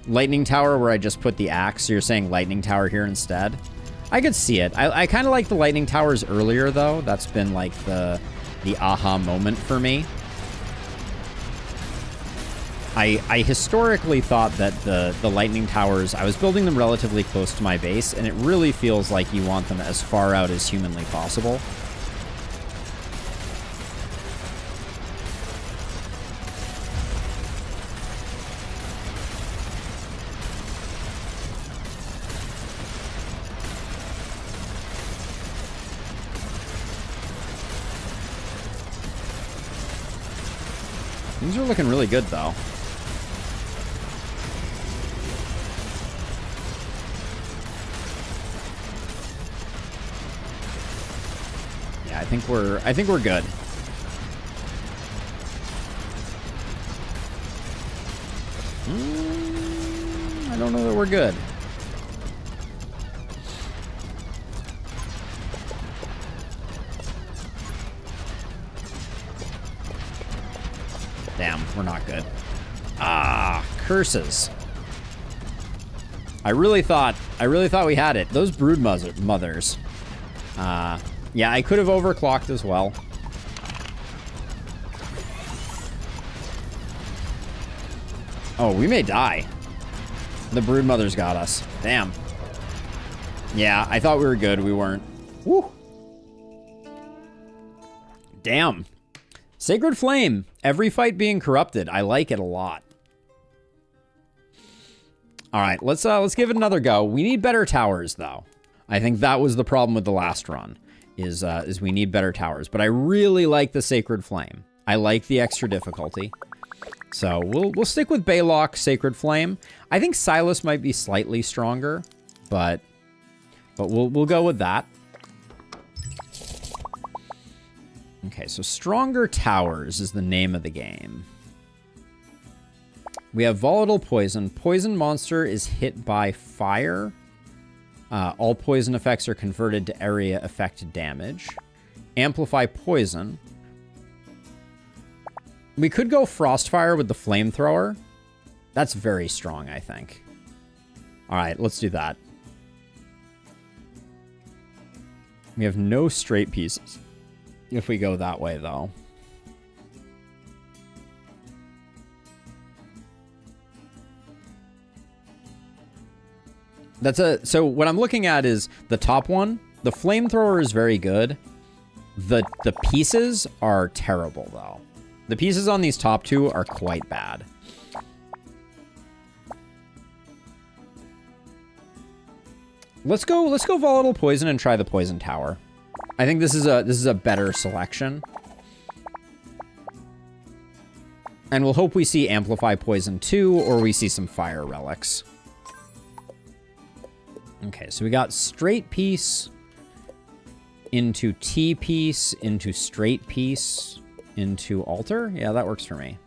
Lightning Tower where I just put the axe. So you're saying Lightning Tower here instead? I could see it. I kind of like the Lightning Towers earlier, though. That's been like the aha moment for me. I historically thought that the Lightning Towers, I was building them relatively close to my base, and it really feels like you want them as far out as humanly possible. Things are looking really good, though. Yeah, I think we're good. I don't know that we're good. Damn, we're not good. Ah, curses. I really thought we had it. Those brood mothers. Yeah, I could have overclocked as well. Oh, we may die. The Broodmother's got us. Damn. Yeah, I thought we were good. We weren't. Woo. Damn. Sacred Flame. Every fight being corrupted. I like it a lot. All right, let's give it another go. We need better towers, though. I think that was the problem with the last run, is we need better towers. But I really like the Sacred Flame. I like the extra difficulty. So we'll stick with Baylock, Sacred Flame. I think Silas might be slightly stronger, but we'll go with that. Okay, so Stronger Towers is the name of the game. We have Volatile Poison. Poison monster is hit by fire. All poison effects are converted to area effect damage. Amplify Poison. We could go Frostfire with the Flamethrower. That's very strong, I think. All right, let's do that. We have no straight pieces if we go that way, though. So what I'm looking at is the top one. The Flamethrower is very good. The pieces are terrible, though. The pieces on these top two are quite bad. Let's go Volatile Poison and try the Poison Tower. I think this is a better selection. And we'll hope we see Amplify Poison 2 or we see some Fire Relics. Okay, so we got Straight Piece into T-Piece into Straight Piece into Altar. Yeah, that works for me.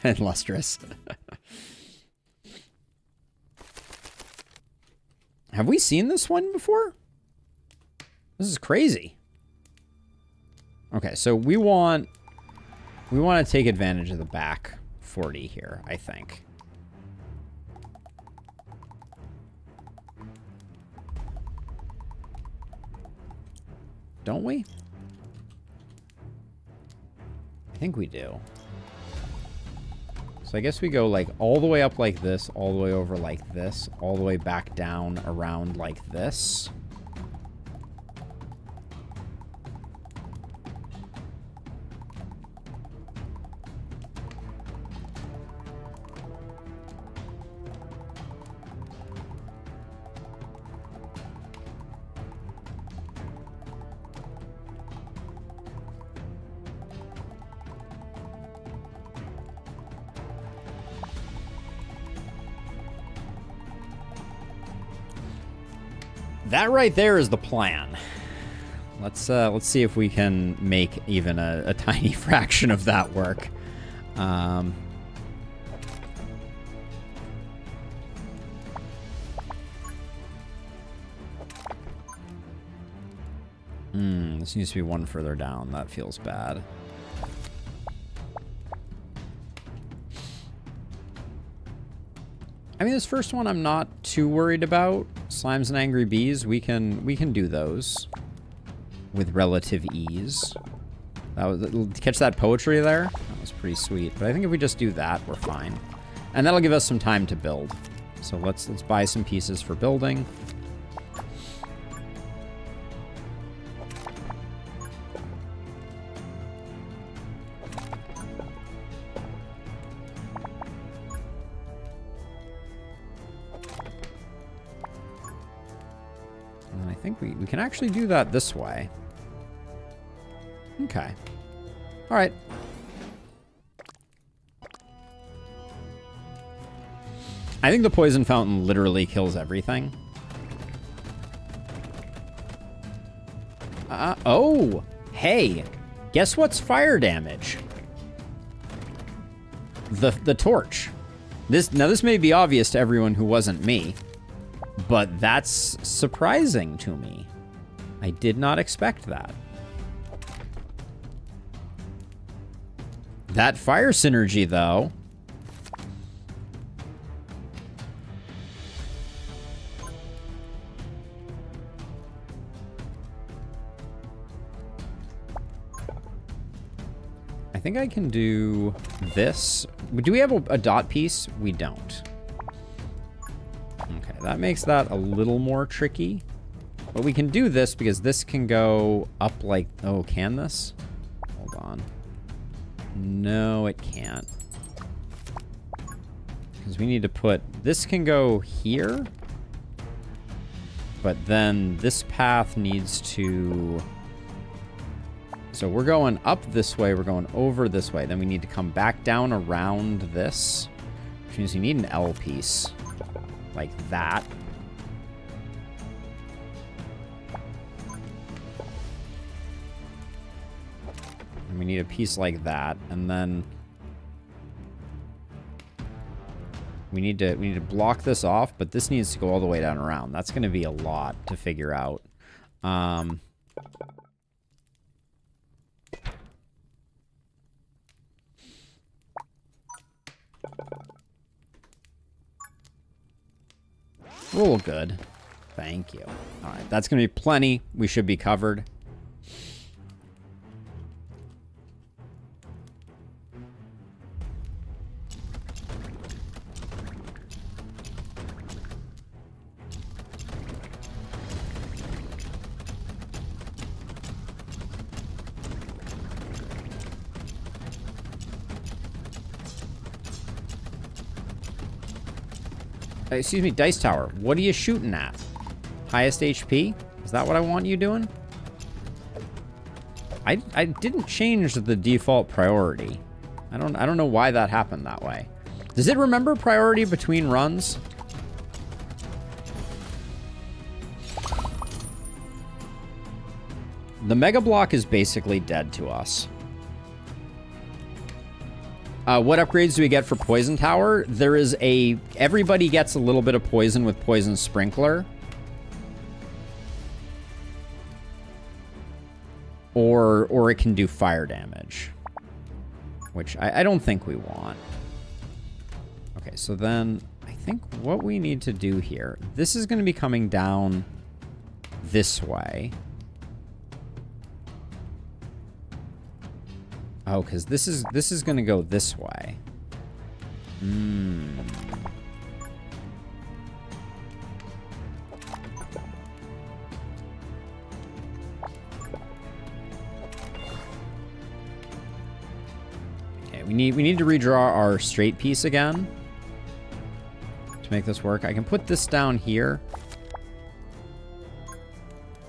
And Lustrous. Have we seen this one before? This is crazy. Okay, so we want to take advantage of the back 40 here, I think. Don't we? I think we do. So I guess we go like all the way up like this, all the way over like this, all the way back down around like this. That right there is the plan. Let's see if we can make even a tiny fraction of that work. This needs to be one further down. That feels bad. I mean, this first one I'm not too worried about. Slimes and Angry Bees, we can do those with relative ease. Catch that poetry there? That was pretty sweet. But I think if we just do that, we're fine. And that'll give us some time to build. So let's buy some pieces for building. We can actually do that this way. Okay. All right. I think the Poison Fountain literally kills everything. Oh, hey, guess what's fire damage? The torch. This may be obvious to everyone who wasn't me, but that's surprising to me. I did not expect that. That fire synergy, though. think I can do this. Do we have a dot piece? We don't. Okay, that makes that a little more tricky. But we can do this because this can go up like... Oh, can this? Hold on. No, it can't. Because we need to put... This can go here. But then this path needs to... So we're going up this way. We're going over this way. Then we need to come back down around this. Which means you need an L piece. Like that. And we need a piece like that. And then... We need to block this off, but this needs to go all the way down around. That's going to be a lot to figure out. Real good. Thank you. All right, that's going to be plenty. We should be covered. Excuse me, Dice Tower. What are you shooting at? Highest HP? Is that what I want you doing? I didn't change the default priority. I don't know why that happened that way. Does it remember priority between runs? The Mega Block is basically dead to us. What upgrades do we get for Poison Tower? There is a... Everybody gets a little bit of poison with Poison Sprinkler. Or it can do fire damage. Which I don't think we want. Okay, so then I think what we need to do here... This is going to be coming down this way. Oh, because this is going to go this way. Okay, we need to redraw our straight piece again to make this work. I can put this down here.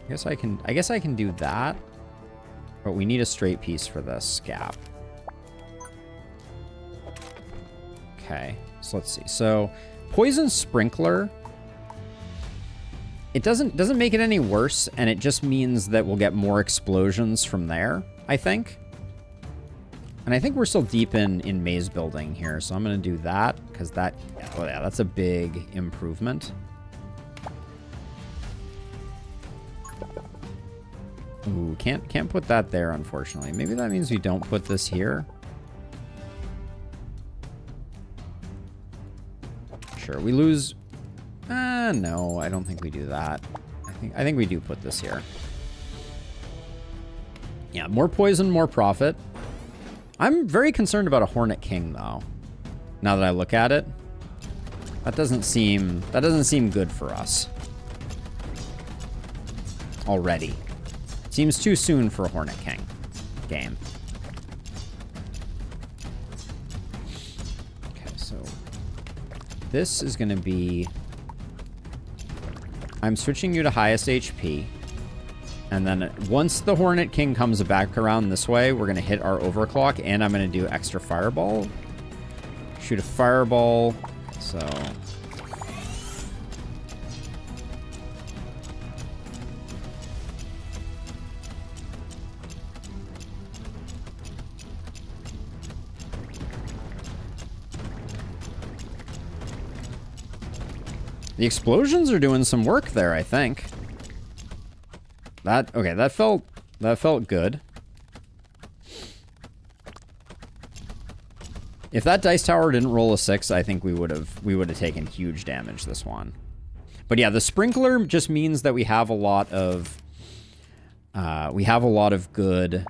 I guess I can do that. But we need a straight piece for this gap. Okay, so let's see. So, Poison Sprinkler, it doesn't make it any worse, and it just means that we'll get more explosions from there, I think. And I think we're still deep in maze building here, so I'm going to do that, because that, oh yeah, that's a big improvement. Ooh, can't put that there, unfortunately. Maybe that means we don't put this here. Sure, we lose... no, I don't think we do that. I think we do put this here. Yeah, more poison, more profit. I'm very concerned about a Hornet King, though. Now that I look at it. That doesn't seem good for us. Already. Seems too soon for a Hornet King game. Okay, so this is going to be... I'm switching you to highest HP. And then once the Hornet King comes back around this way, we're going to hit our overclock, and I'm going to do extra fireball. Shoot a fireball. So... The explosions are doing some work there, I think. Okay, that felt good. If that dice tower didn't roll a 6, I think we would have taken huge damage this one. But yeah, the sprinkler just means that we have a lot of good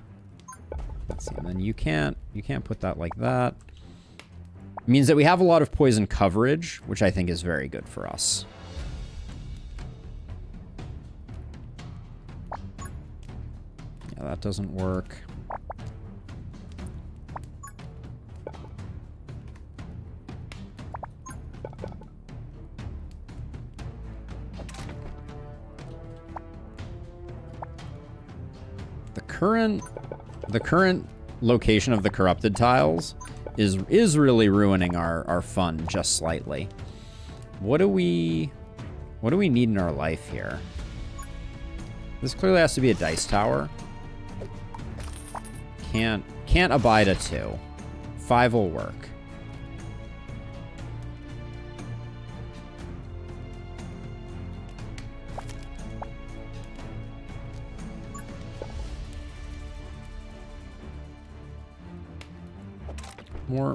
Let's see, and then you can't put that like that. It means that we have a lot of poison coverage, which I think is very good for us. Yeah, that doesn't work. The current location of the corrupted tiles is really ruining our fun just slightly. What do we need in our life here? This clearly has to be a dice tower. Can't abide a 2. 5 will work.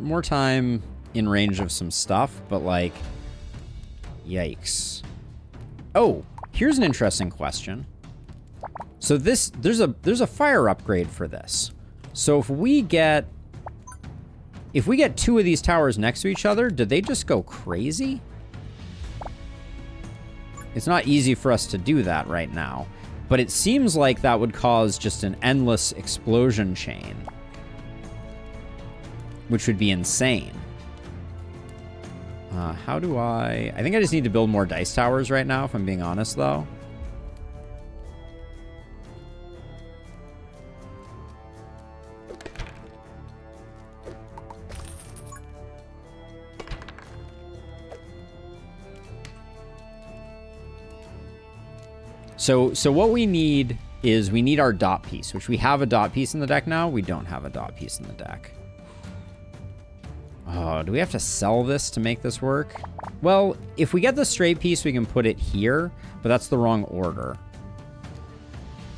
More time in range of some stuff, but like, yikes. Oh, here's an interesting question. So there's a fire upgrade for this. So if we get 2 of these towers next to each other, do they just go crazy? It's not easy for us to do that right now, but it seems like that would cause just an endless explosion chain, which would be insane. How do I think I just need to build more dice towers right now, if I'm being honest, though. So what we need is we need our dot piece, which we have a dot piece in the deck now. We don't have a dot piece in the deck. Oh, do we have to sell this to make this work? Well, if we get the straight piece, we can put it here, but that's the wrong order.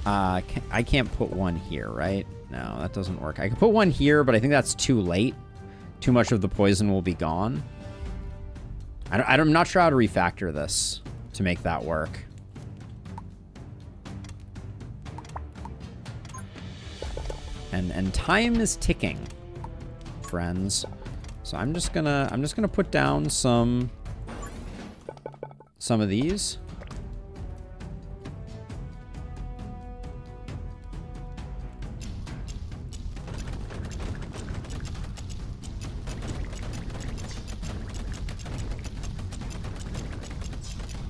I can't put one here, right? No, that doesn't work. I can put one here, but I think that's too late. Too much of the poison will be gone. I'm not sure how to refactor this to make that work. And time is ticking, friends. So I'm just gonna put down some of these.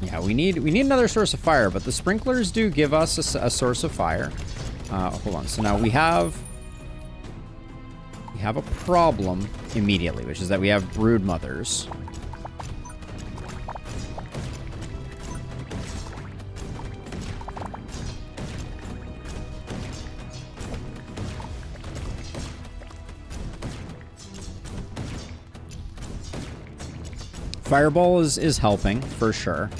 Yeah, we need another source of fire, but the sprinklers do give us a source of fire. Hold on. So now we have a problem immediately, which is that we have brood mothers. Fireball is helping for sure.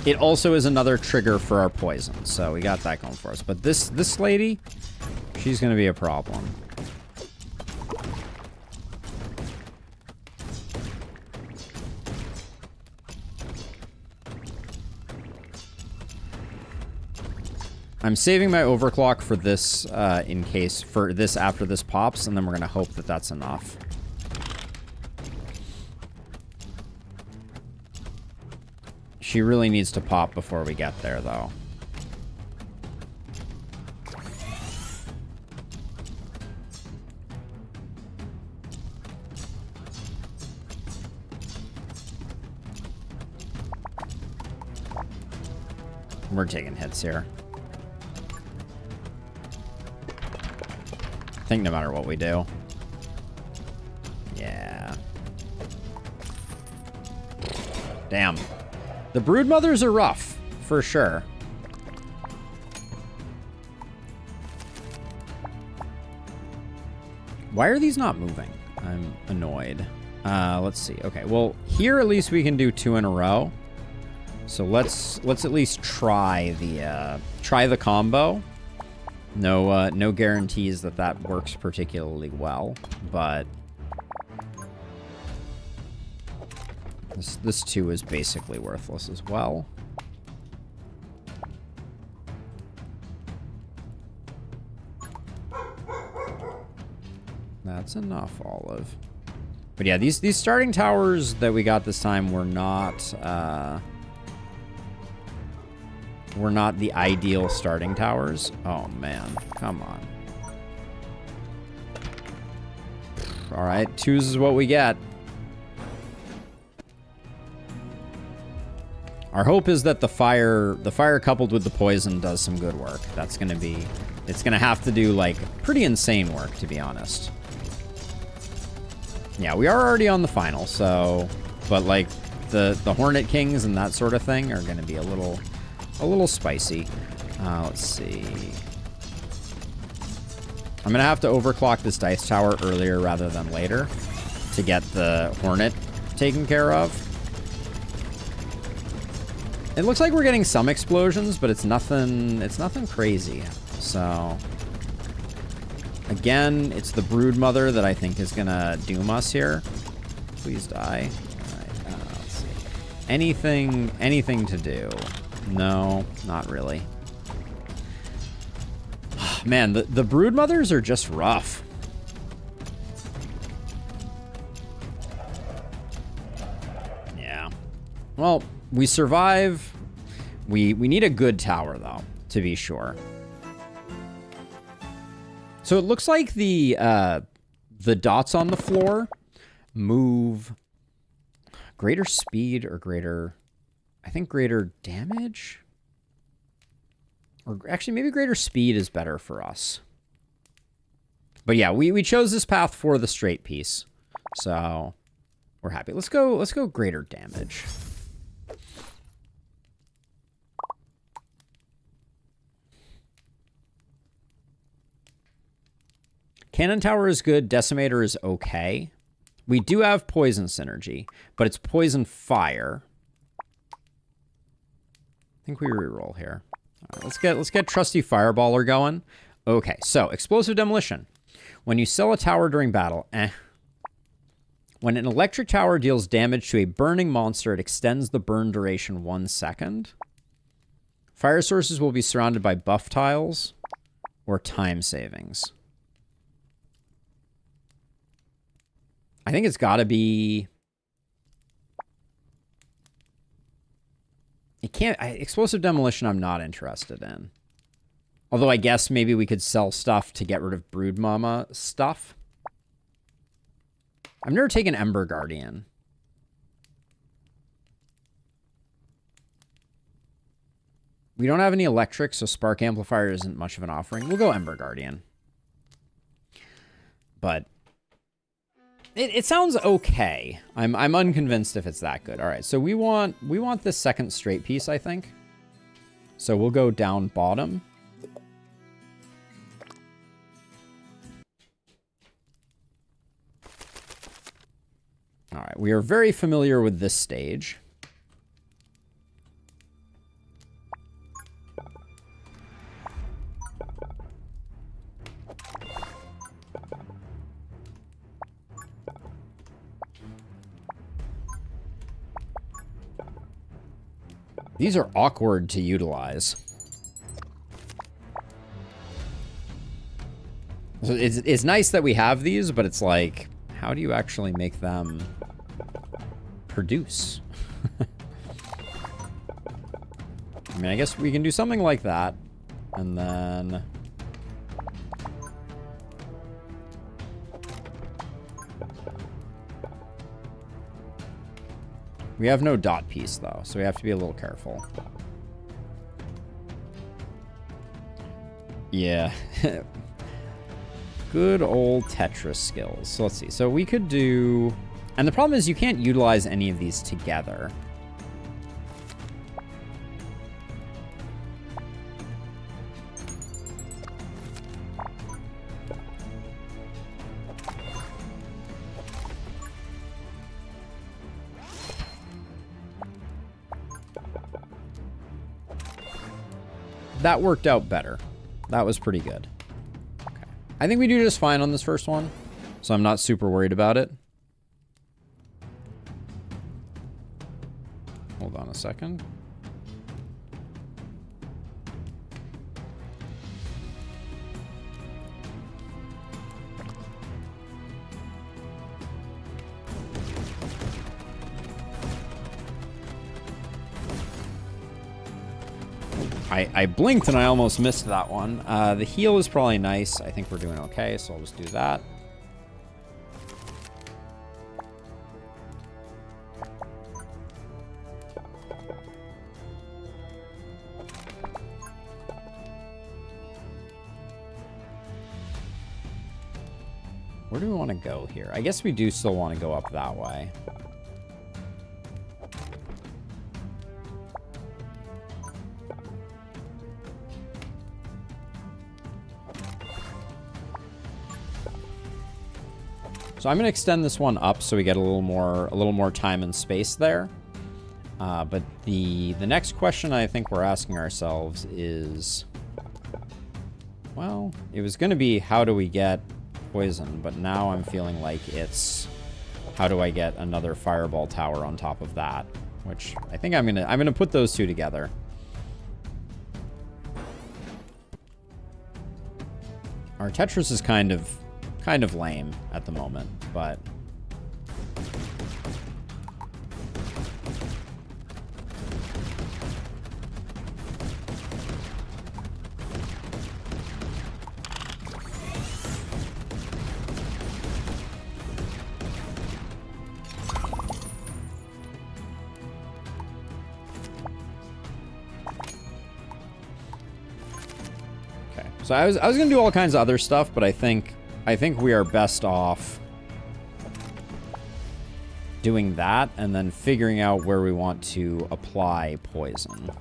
It also is another trigger for our poison, so we got that going for us. But this lady, she's gonna be a problem. I'm saving my overclock for this in case for this after this pops, and then we're gonna hope that that's enough. She really needs to pop before we get there, though. We're taking hits here. I think no matter what we do. Yeah. Damn. The brood mothers are rough, for sure. Why are these not moving? I'm annoyed. Let's see. Okay, well, here at least we can do 2 in a row. So let's at least try the combo. No guarantees that works particularly well, but this 2 is basically worthless as well. That's enough, Olive. But yeah, these starting towers that we got this time were not the ideal starting towers. Oh man, come on. All right, 2s is what we get. Our hope is that the fire coupled with the poison does some good work. That's gonna be, it's gonna have to do like pretty insane work, to be honest. Yeah, we are already on the final, so, but like the Hornet Kings and that sort of thing are gonna be a little spicy. Let's see. I'm gonna have to overclock this dice tower earlier rather than later to get the Hornet taken care of. It looks like we're getting some explosions, but it's nothing crazy. So again, it's the Broodmother that I think is gonna doom us here. Please die. All right, let's see. Anything to do? No, not really. Man, the Broodmothers are just rough. Yeah. Well, we survive. We need a good tower, though, to be sure. So it looks like the dots on the floor move greater speed or greater, I think greater damage? Or actually, maybe greater speed is better for us. But yeah, we chose this path for the straight piece. So we're happy. Let's go greater damage. Cannon Tower is good. Decimator is okay. We do have poison synergy, but it's poison fire. I think we reroll here. All right, let's get trusty fireballer going. Okay, so explosive demolition. When you sell a tower during battle, when an electric tower deals damage to a burning monster, it extends the burn duration 1 second. Fire sources will be surrounded by buff tiles or time savings. I think it's got to be... It can't... explosive demolition I'm not interested in. Although I guess maybe we could sell stuff to get rid of Broodmama stuff. I've never taken Emberguardian. We don't have any electric, so Spark Amplifier isn't much of an offering. We'll go Emberguardian. But... It sounds okay. I'm unconvinced if it's that good. All right, so we want this second straight piece, I think. So we'll go down bottom. All right, we are very familiar with this stage. These are awkward to utilize. So it's nice that we have these, but it's like, how do you actually make them produce? I mean, I guess we can do something like that. And then... we have no dot piece, though, so we have to be a little careful. Yeah. Good old Tetris skills. So let's see. So we could do... and the problem is you can't utilize any of these together. That worked out better. That was pretty good. Okay. I think we do just fine on this first one, so I'm not super worried about it. Hold on a second. I blinked and I almost missed that one. The heal is probably nice. I think we're doing okay, so I'll just do that. Where do we want to go here? I guess we do still want to go up that way. So I'm going to extend this one up so we get a little more time and space there. But the next question I think we're asking ourselves is, well, it was going to be how do we get poison, but now I'm feeling like it's how do I get another fireball tower on top of that, which I think I'm gonna put those two together. Our Tetris is kind of lame at the moment, but so I was gonna do all kinds of other stuff, but I think we are best off doing that and then figuring out where we want to apply poison.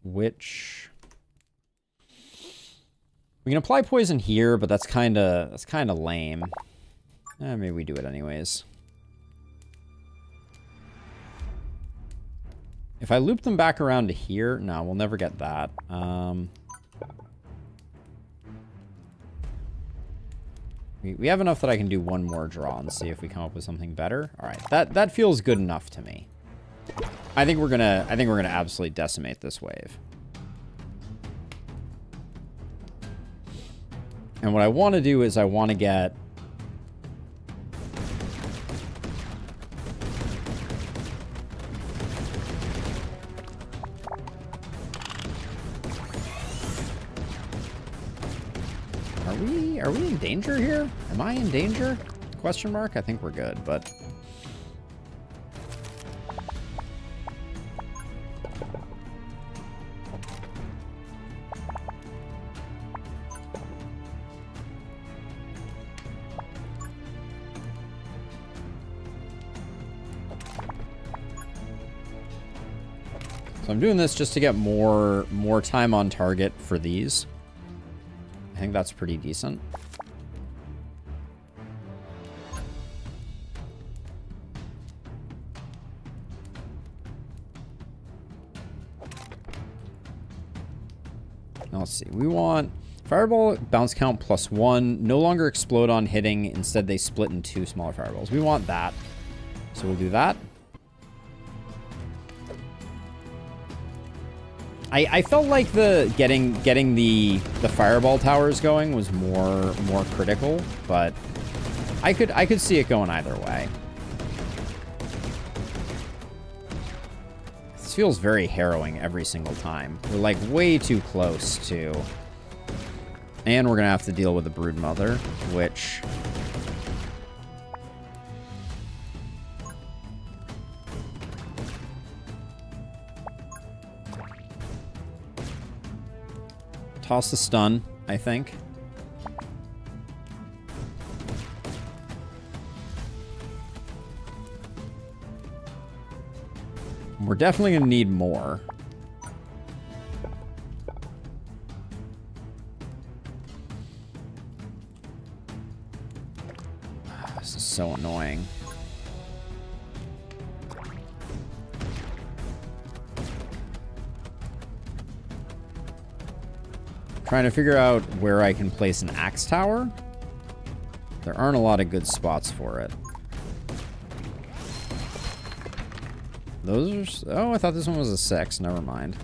Which we can apply poison here, but that's kind of lame. Maybe we do it anyways. If I loop them back around to here, no, we'll never get that. We have enough that I can do one more draw and see if we come up with something better. All right, that feels good enough to me. I think we're gonna absolutely decimate this wave. And what I want to do is I want to get Are we in danger here? Am I in danger? Question mark? I think we're good, but so I'm doing this just to get more time on target for these. I think that's pretty decent. Now let's see. We want fireball bounce count +1. No longer explode on hitting. Instead, they split in 2 smaller fireballs. We want that. So we'll do that. I felt like getting the fireball towers going was more critical, but I could see it going either way. This feels very harrowing every single time. We're like way too close to, and we're gonna have to deal with the Broodmother, which toss the stun, I think. We're definitely going to need more. This is so annoying. Trying to figure out where I can place an axe tower. There aren't a lot of good spots for it. Those are... Oh, I thought this one was a 6. Never mind.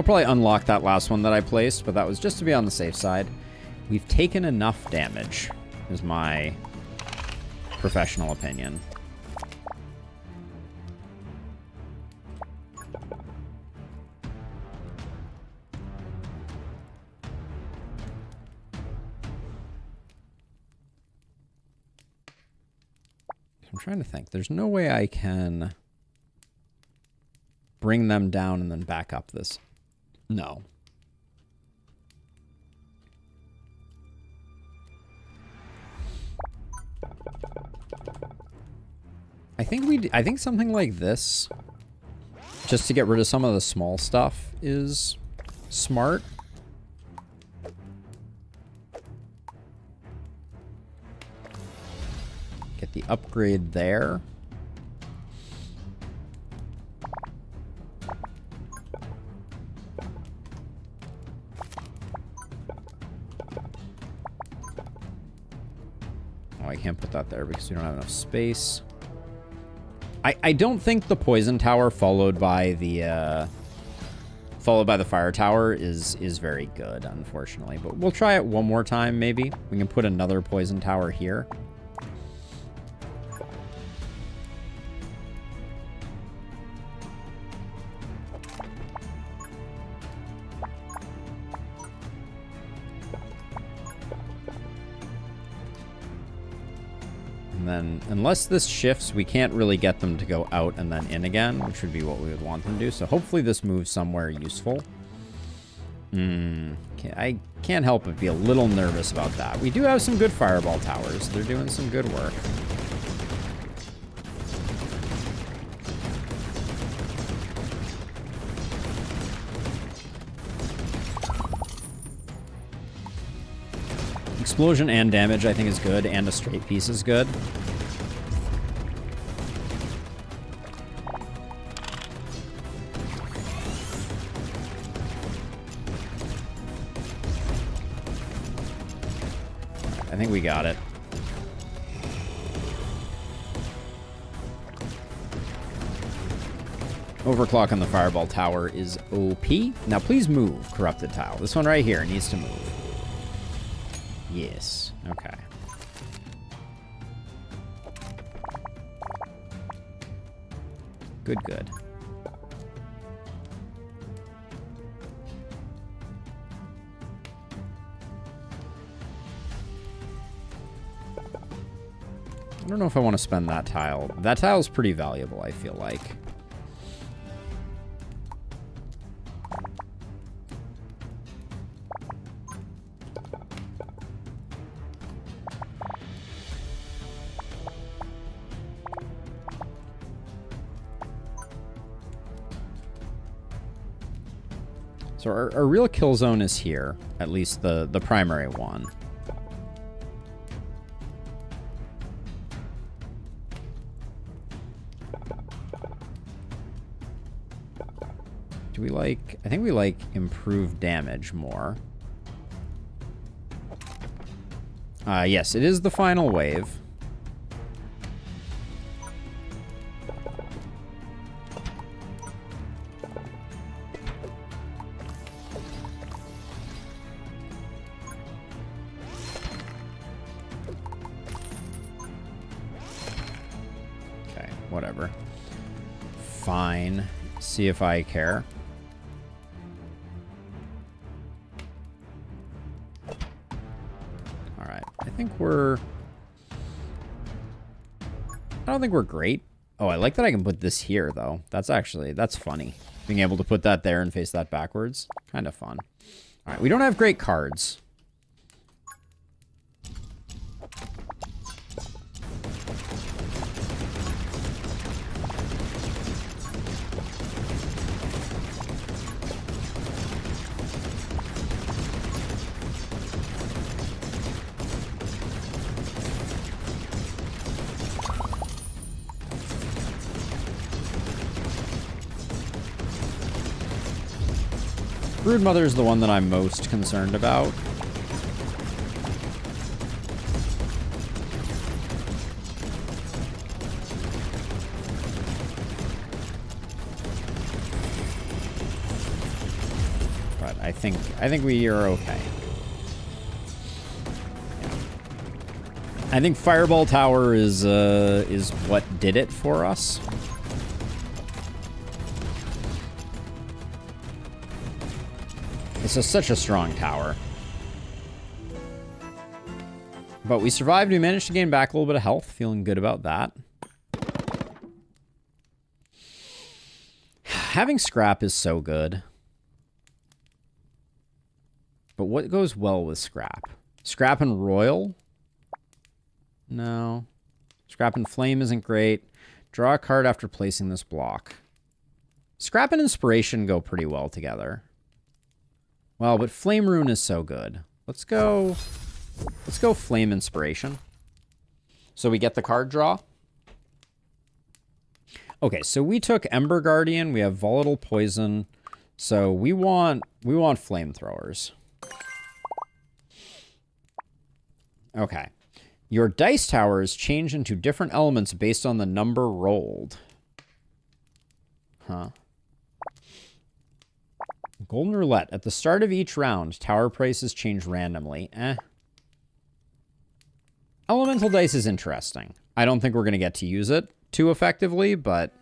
I'll probably unlock that last one that I placed, but that was just to be on the safe side. We've taken enough damage, is my professional opinion. I'm trying to think. There's no way I can bring them down and then back up this. No. I think something like this, just to get rid of some of the small stuff, is smart. Get the upgrade there. Oh, I can't put that there because we don't have enough space. I don't think the poison tower followed by the fire tower is very good, unfortunately. But we'll try it one more time, maybe. We can put another poison tower here. And then, unless this shifts, we can't really get them to go out and then in again, which would be what we would want them to do. So hopefully this moves somewhere useful. I can't help but be a little nervous about that. We do have some good fireball towers. They're doing some good work. Explosion and damage, I think, is good, and a straight piece is good. I think we got it. Overclock on the fireball tower is OP. Now please move, Corrupted Tile. This one right here needs to move. Yes. Okay. Good, good. I don't know if I want to spend that tile. That tile is pretty valuable, I feel like. So our real kill zone is here, at least the primary one. Do we like... I think we like improved damage more. Yes, it is the final wave. Whatever. Fine. See if I care. Alright. I think we're... I don't think we're great. Oh, I like that I can put this here, though. That's funny. Being able to put that there and face that backwards. Kind of fun. Alright, we don't have great cards. Broodmother is the one that I'm most concerned about. I think we are okay. I think Fireball Tower is what did it for us. It's such a strong tower. But we survived. We managed to gain back a little bit of health. Feeling good about that. Having scrap is so good. But what goes well with scrap? Scrap and royal? No. Scrap and flame isn't great. Draw a card after placing this block. Scrap and inspiration go pretty well together. Well, but flame rune is so good. Let's go flame inspiration. So we get the card draw. Okay, so we took Emberguardian. We have volatile poison. So we want flamethrowers. Okay. Your dice towers change into different elements based on the number rolled. Huh. Golden Roulette. At the start of each round, tower prices change randomly. Elemental dice is interesting. I don't think we're going to get to use it too effectively, but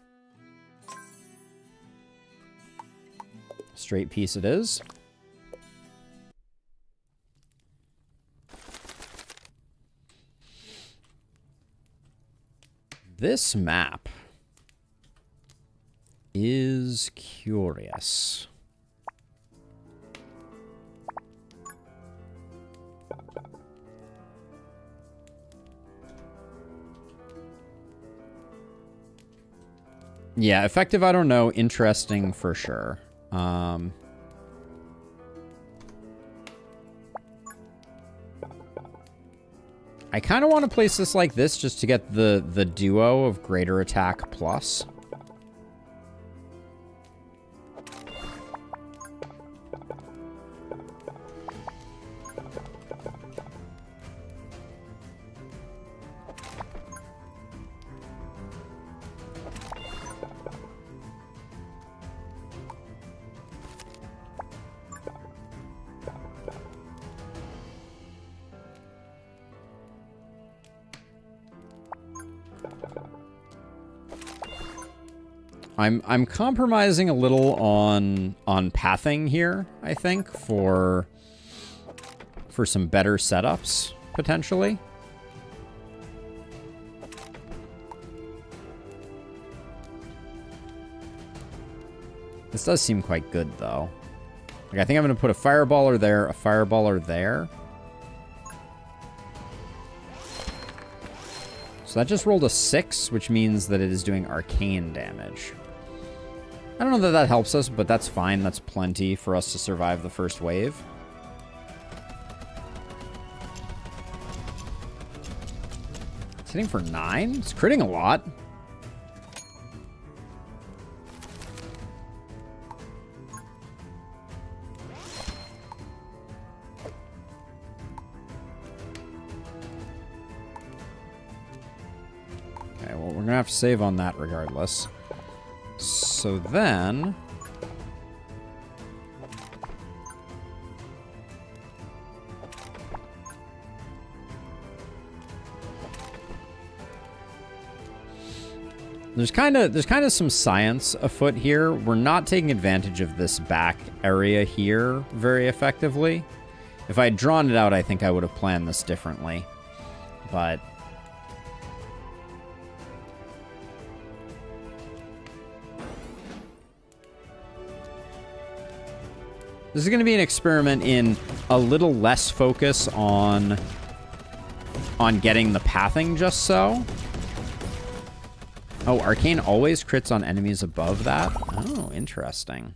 straight piece it is. This map is curious. Yeah, effective, I don't know. Interesting for sure. I kind of want to place this like this just to get the duo of greater attack plus. I'm compromising a little on pathing here, I think, for some better setups, potentially. This does seem quite good, though. Like, I think I'm going to put a fireballer there, a fireballer there. So that just rolled a 6, which means that it is doing arcane damage. I don't know that that helps us, but that's fine. That's plenty for us to survive the first wave. It's hitting for 9? It's critting a lot. Okay, well, we're going to have to save on that regardless. So then... There's kind of some science afoot here. We're not taking advantage of this back area here very effectively. If I had drawn it out, I think I would have planned this differently. But... this is going to be an experiment in a little less focus on getting the pathing just so. Oh, Arcane always crits on enemies above that? Oh, interesting.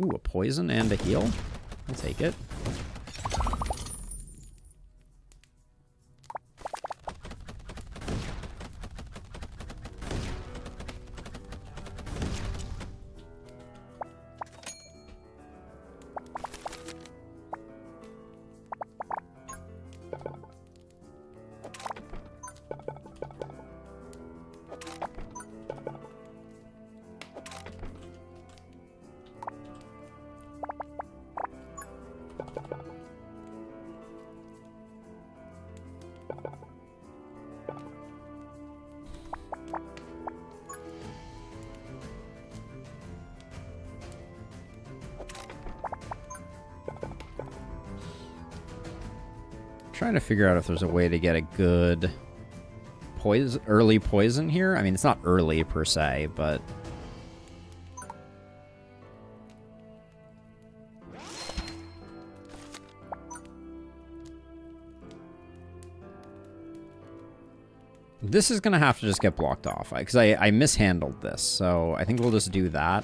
Ooh, a poison and a heal? I'll take it. trying to figure out if there's a way to get a good early poison here. I mean, it's not early per se, but... This is going to have to just get blocked off, because I mishandled this, so I think we'll just do that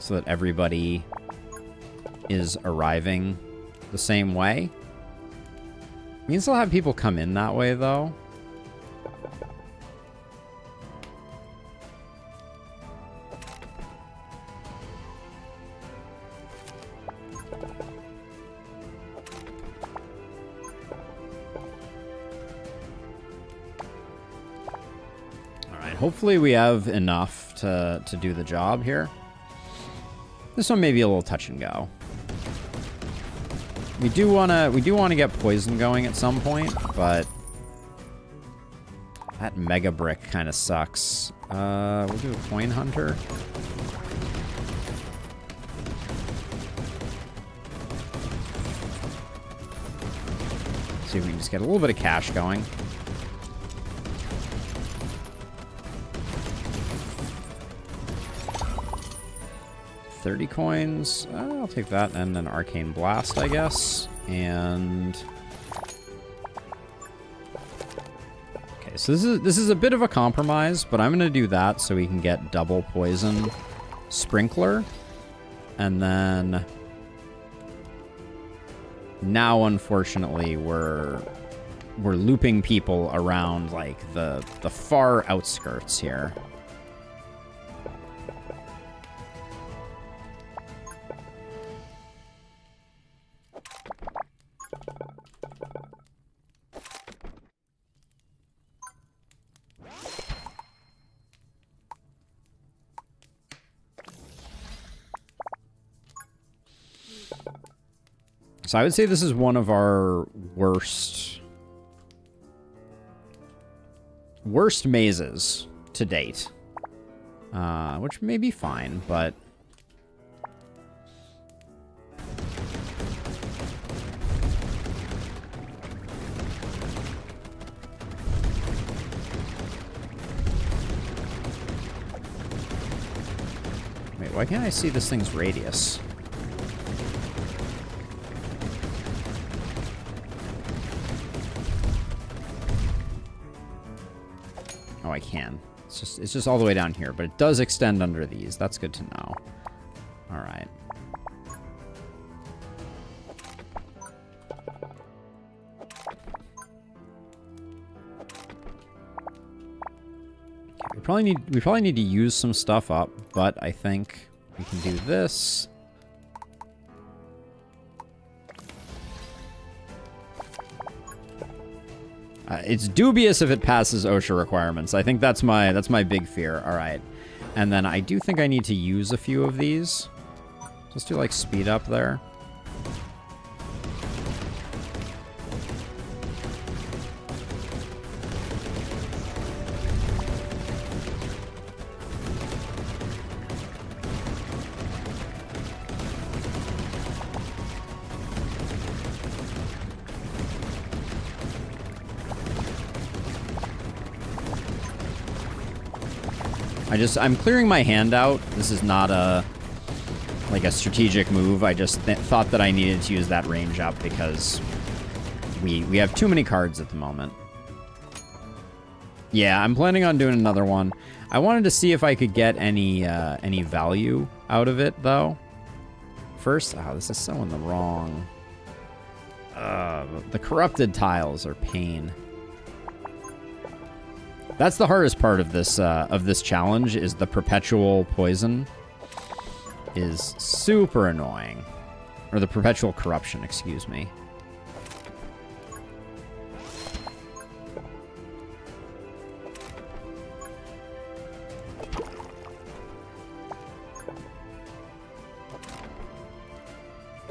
so that everybody is arriving the same way. We can still have people come in that way, though. Hopefully we have enough to do the job here. This one may be a little touch and go. We do wanna get poison going at some point, but that mega brick kind of sucks. We'll do a coin hunter. See if we can just get a little bit of cash going. 30 coins. I'll take that and an arcane blast, I guess. And okay, so this is a bit of a compromise, but I'm gonna do that so we can get double poison sprinkler, and then now unfortunately we're looping people around like the far outskirts here. So I would say this is one of our worst mazes to date. Which may be fine, but... Wait, why can't I see this thing's radius? Oh, I can. It's just all the way down here, but it does extend under these. That's good to know. All right. Okay, we probably need to use some stuff up, but I think we can do this. It's dubious if it passes OSHA requirements. I think that's my big fear. All right. And then I do think I need to use a few of these. Just do like speed up there. I'm clearing my hand out. This is not a strategic move. I just thought that I needed to use that range up because we have too many cards at the moment. Yeah, I'm planning on doing another one. I wanted to see if I could get any value out of it though. First, oh, this is so in the wrong. The corrupted tiles are pain. That's the hardest part of this challenge, is the perpetual poison is super annoying. Or the perpetual corruption, excuse me.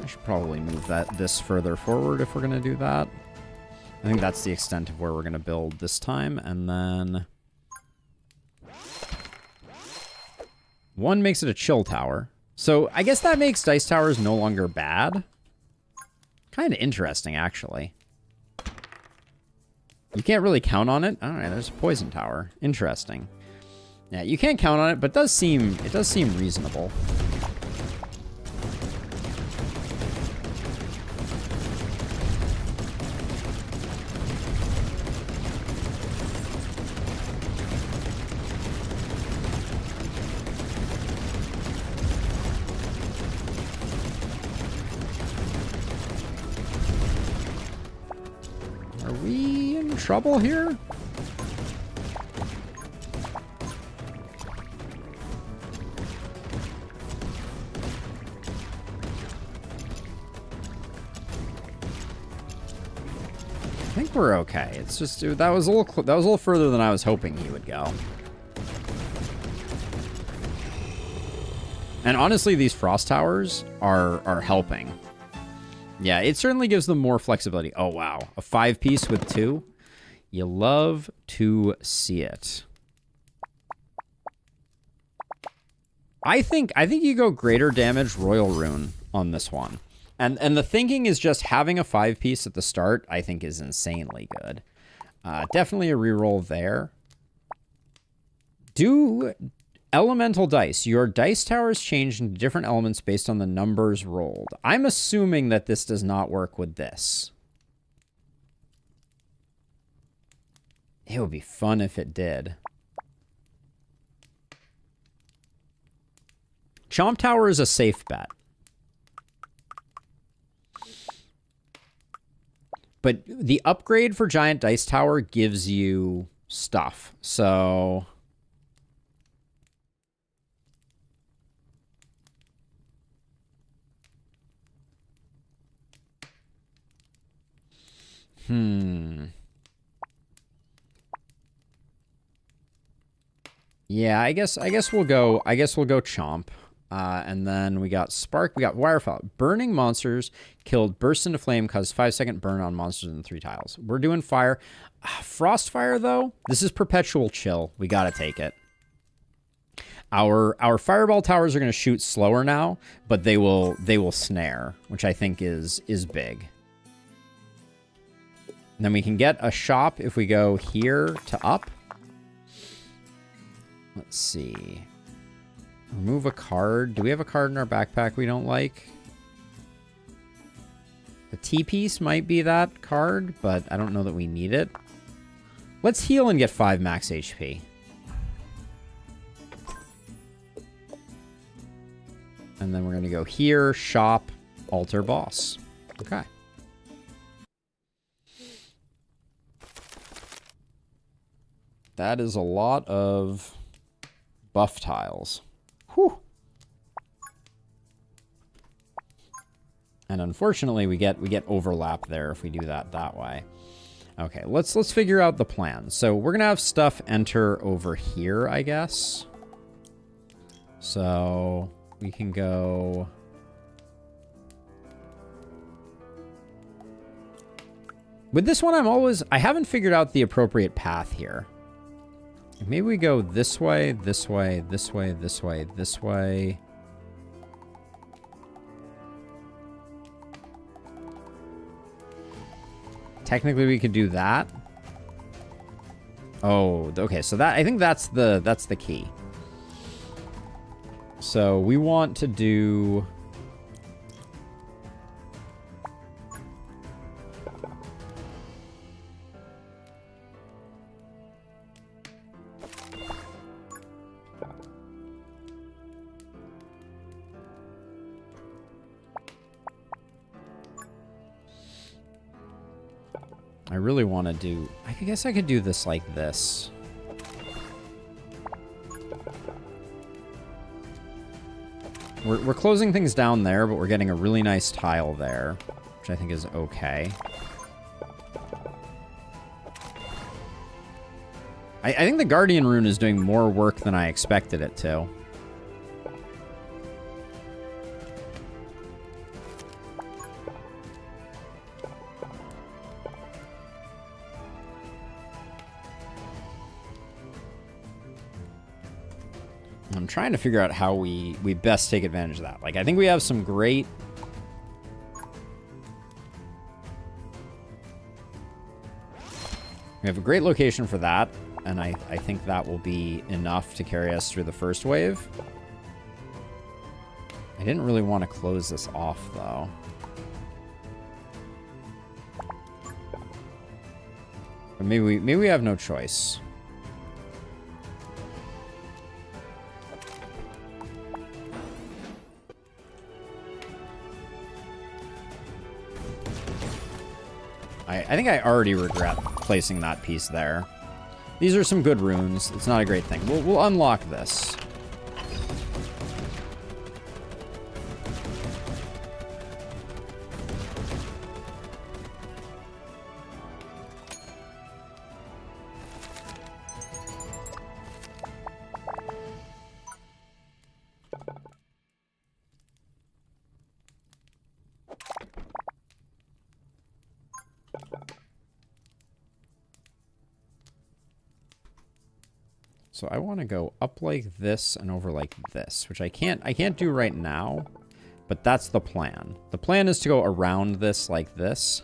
I should probably move this further forward if we're going to do that. I think that's the extent of where we're going to build this time, and then... One makes it a chill tower. So I guess that makes dice towers no longer bad. Kind of interesting, actually. You can't really count on it. All right, there's a poison tower. Interesting. Yeah, you can't count on it, but it does seem reasonable. Are we in trouble here? I think we're okay. It's just that was a little further than I was hoping he would go. And honestly, these frost towers are helping. Yeah, it certainly gives them more flexibility. Oh wow, a 5-piece with 2. You love to see it. I think you go greater damage Royal Rune on this one. And the thinking is just having a 5-piece at the start, I think, is insanely good. Definitely a reroll there. Do elemental dice. Your dice towers change into different elements based on the numbers rolled. I'm assuming that this does not work with this. It would be fun if it did. Chomp Tower is a safe bet. But the upgrade for Giant Dice Tower gives you stuff. So yeah, I guess we'll go Chomp. And then we got Spark, we got Wirefall. Burning monsters killed, burst into flame, cause 5-second burn on monsters in 3 tiles. We're doing fire. Frostfire, though, this is perpetual chill. We gotta take it. Our fireball towers are gonna shoot slower now, but they will snare, which I think is big. And then we can get a shop if we go here to up. Let's see. Remove a card. Do we have a card in our backpack we don't like? The T-piece might be that card, but I don't know that we need it. Let's heal and get 5 max HP. And then we're going to go here, shop, altar boss. Okay. That is a lot of buff tiles. Whew. And unfortunately, we get overlap there if we do that way. Okay, let's figure out the plan. So we're gonna have stuff enter over here, I guess. So we can go. With this one, I haven't figured out the appropriate path here. Maybe we go this way, this way, this way, this way, this way. Technically, we could do that. Oh, okay. So I think that's the key. So we want to do. I really want to do... I guess I could do this like this. We're closing things down there, but we're getting a really nice tile there, which I think is okay. I think the Guardian rune is doing more work than I expected it to. I'm trying to figure out how we best take advantage of that. Like, I think we have some great... We We have a great location for that, and I think that will be enough to carry us through the first wave. I didn't really want to close this off, though. But maybe we have no choice. I think I already regret placing that piece there. These are some good runes. It's not a great thing. We'll unlock this. So I want to go up like this and over like this, which I can't do right now, but that's the plan. The plan is to go around this like this.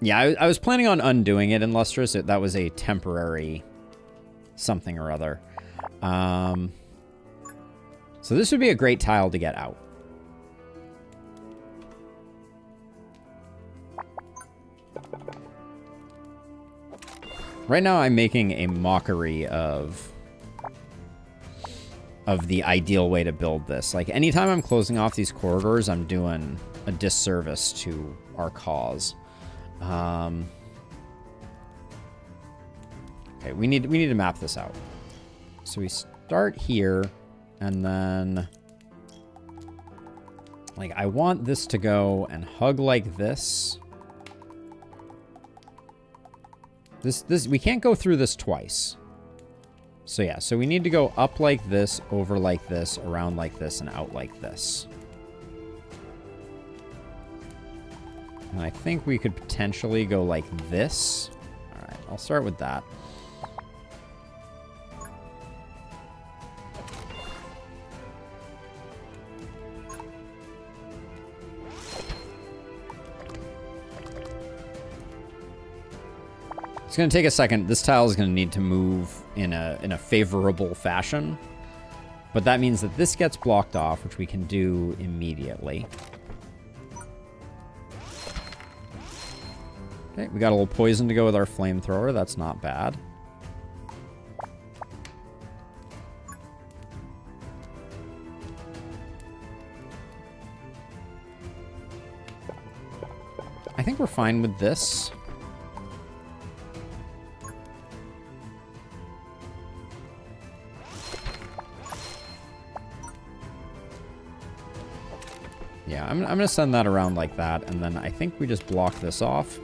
Yeah, I was planning on undoing it in Lustrous. That was a temporary something or other. So this would be a great tile to get out. Right now, I'm making a mockery of the ideal way to build this. Like, anytime I'm closing off these corridors, I'm doing a disservice to our cause. Okay, we need to map this out. So we start here, and then, like, I want this to go and hug like this. This we can't go through this twice. So yeah, so we need to go up like this, over like this, around like this, and out like this. And I think we could potentially go like this. All right, I'll start with that. It's going to take a second. This tile is going to need to move in a favorable fashion. But that means that this gets blocked off, which we can do immediately. Okay, we got a little poison to go with our flamethrower. That's not bad. I think we're fine with this. Yeah, I'm going to send that around like that, and then I think we just block this off.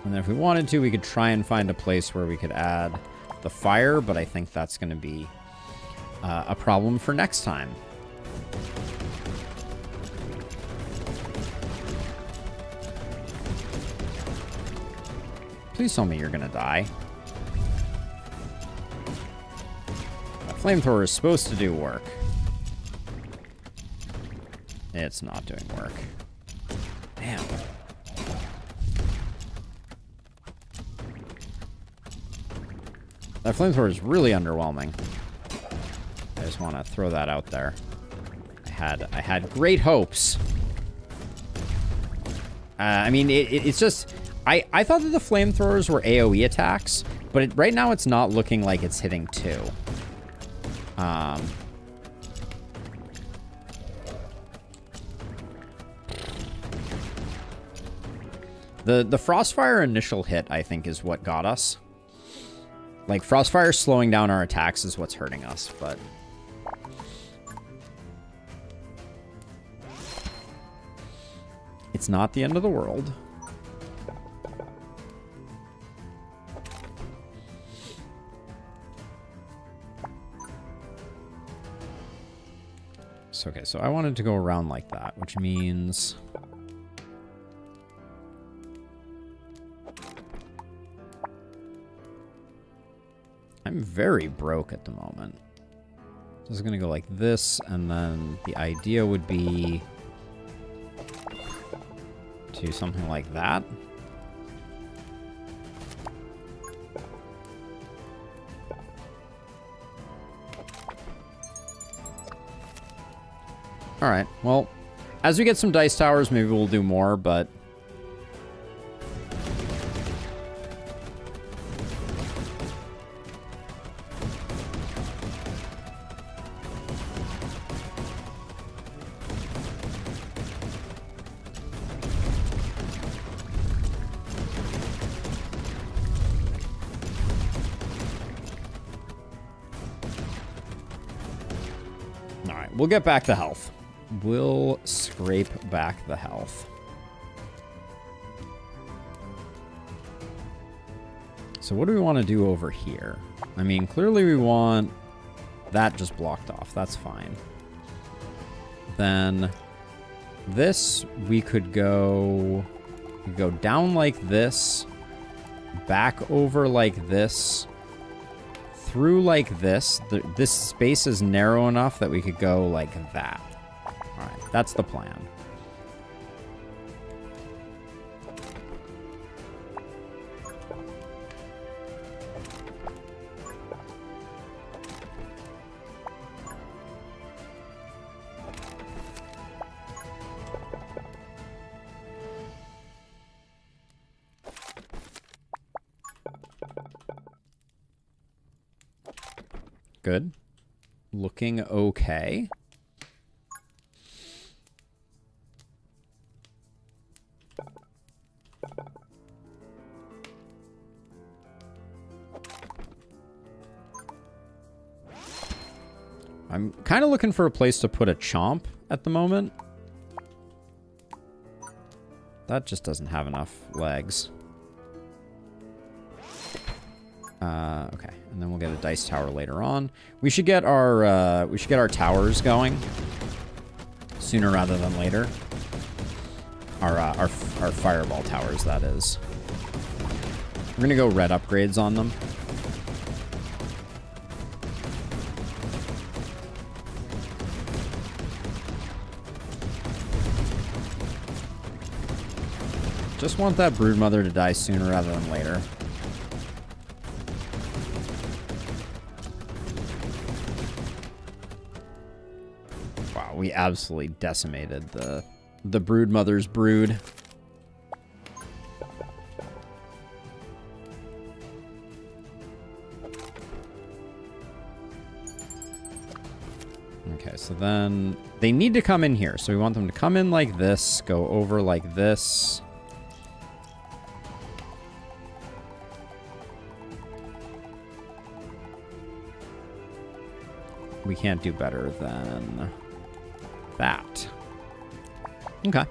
And then if we wanted to, we could try and find a place where we could add the fire, but I think that's going to be a problem for next time. Please tell me you're going to die. Flamethrower is supposed to do work. It's not doing work. Damn. That flamethrower is really underwhelming. I just want to throw that out there. I had great hopes. I mean, it's just... I thought that the flamethrowers were AoE attacks, but right now it's not looking like it's hitting 2. The Frostfire initial hit, I think, is what got us. Like, Frostfire slowing down our attacks is what's hurting us, but... It's not the end of the world. So, okay, so I wanted to go around like that, which means... I'm very broke at the moment. This is going to go like this, and then the idea would be to do something like that. All right, well, as we get some dice towers, maybe we'll do more, but... All right, we'll get back the health. We'll scrape back the health. So what do we want to do over here? I mean, clearly we want that just blocked off. That's fine. Then this, we could go down like this, back over like this, through like this. This space is narrow enough that we could go like that. All right, that's the plan. Good. Looking okay. I'm kind of looking for a place to put a chomp at the moment. That just doesn't have enough legs. Okay, and then we'll get a dice tower later on. We should get our towers going sooner rather than later. Our fireball towers, that is. We're gonna go red upgrades on them. Just want that broodmother to die sooner rather than later. Wow, we absolutely decimated the broodmother's brood. Okay, so then they need to come in here. So we want them to come in like this, go over like this. We can't do better than that. Okay.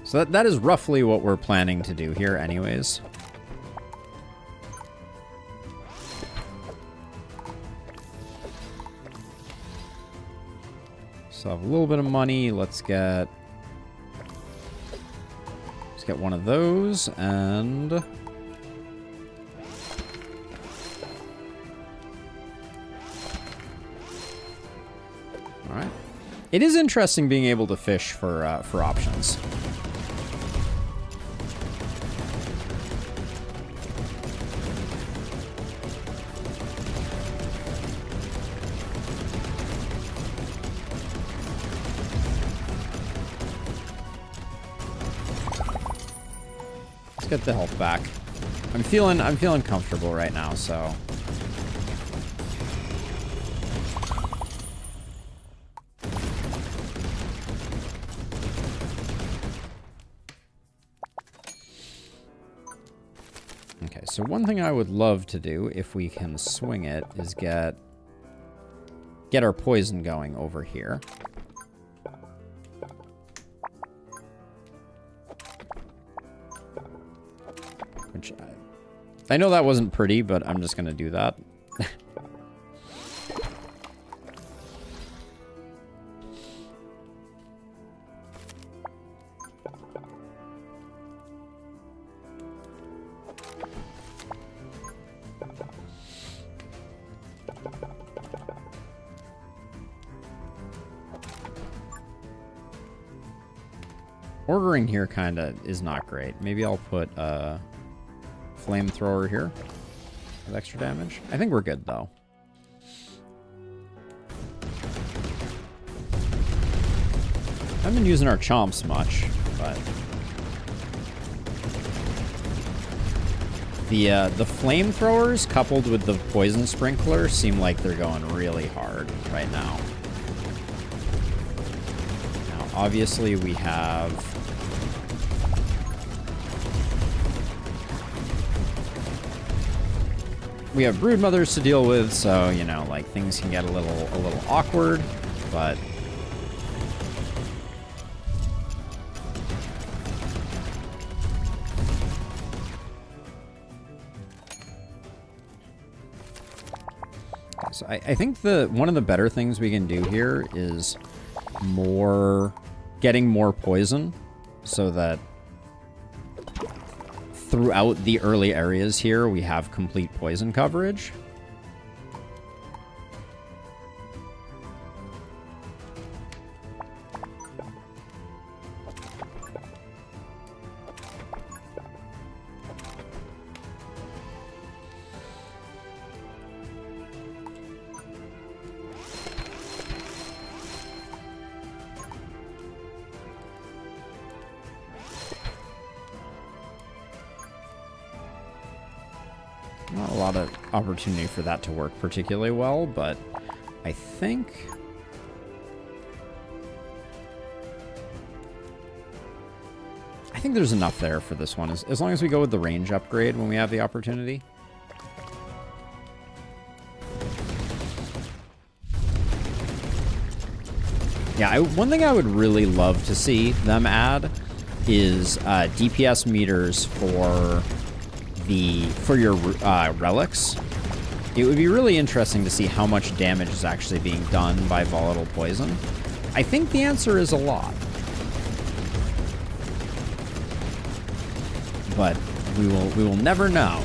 So that is roughly what we're planning to do here anyways. So I have a little bit of money. Let's get one of those and all right. It is interesting being able to fish for options. Get the health back. I'm feeling comfortable right now, so okay, so one thing I would love to do if we can swing it is get our poison going over here. I know that wasn't pretty, but I'm just gonna do that. Ordering here kind of is not great. Maybe I'll put a flamethrower here with extra damage. I think we're good, though. I haven't been using our chomps much, but... The flamethrowers coupled with the poison sprinkler seem like they're going really hard right now. Now, obviously, we have... We have broodmothers to deal with, so, you know, like, things can get a little awkward, but... So I think one of the better things we can do here is getting more poison, so that throughout the early areas here, we have complete poison coverage. Not a lot of opportunity for that to work particularly well, but I think... there's enough there for this one, as long as we go with the range upgrade when we have the opportunity. Yeah, one thing I would really love to see them add is DPS meters for your relics. It would be really interesting to see how much damage is actually being done by volatile poison. I think the answer is a lot. But we will never know.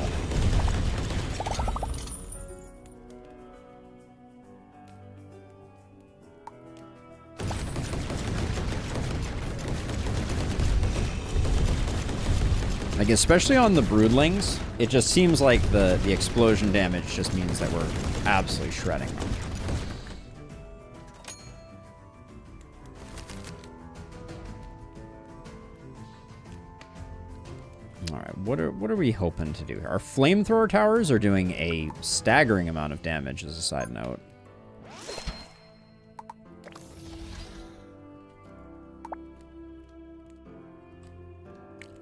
Like, especially on the broodlings, it just seems like the explosion damage just means that we're absolutely shredding them. All right, what are we hoping to do here? Our flamethrower towers are doing a staggering amount of damage, as a side note.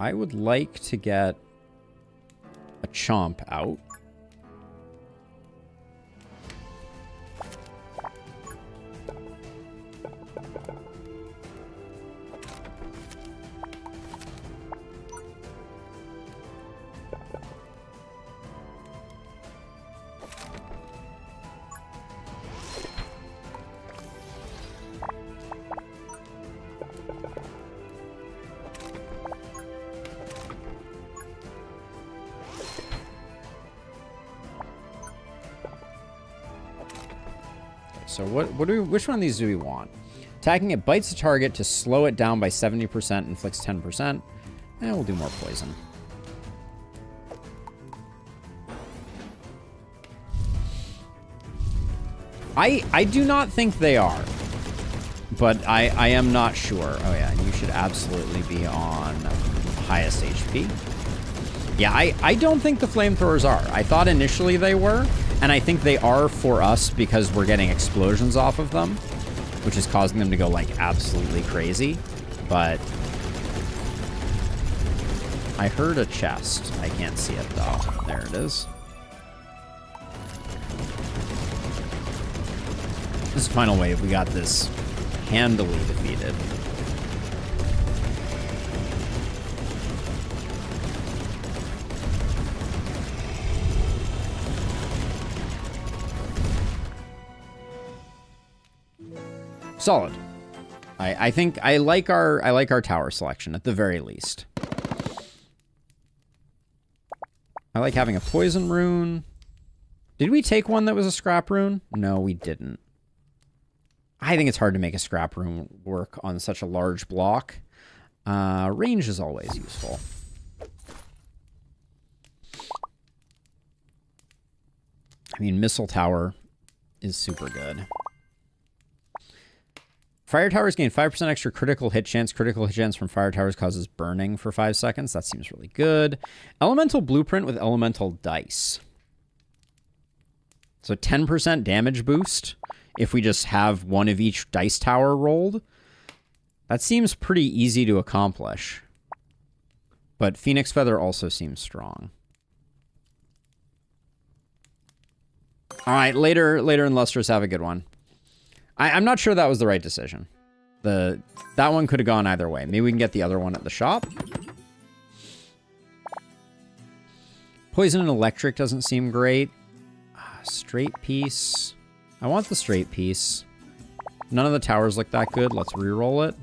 I would like to get a chomp out. So which one of these do we want? Attacking it bites the target to slow it down by 70%, inflicts 10%. And we'll do more poison. I do not think they are. But I am not sure. Oh yeah, you should absolutely be on highest HP. Yeah, I don't think the flamethrowers are. I thought initially they were. And I think they are for us because we're getting explosions off of them, which is causing them to go, like, absolutely crazy. But I heard a chest. I can't see it, though. There it is. This is final wave. We got this handily defeated. Solid. I think I like our tower selection at the very least. I like having a poison rune. Did we take one that was a scrap rune? No, we didn't. I think it's hard to make a scrap rune work on such a large block. Range is always useful. I mean, Missile Tower is super good. Fire Towers gain 5% extra critical hit chance. Critical hit chance from Fire Towers causes burning for 5 seconds. That seems really good. Elemental Blueprint with Elemental Dice. So 10% damage boost if we just have one of each dice tower rolled. That seems pretty easy to accomplish. But Phoenix Feather also seems strong. All right, later in Lustrous, have a good one. I'm not sure that was the right decision. That one could have gone either way. Maybe we can get the other one at the shop. Poison and Electric doesn't seem great. Straight piece. I want the straight piece. None of the towers look that good. Let's re-roll it.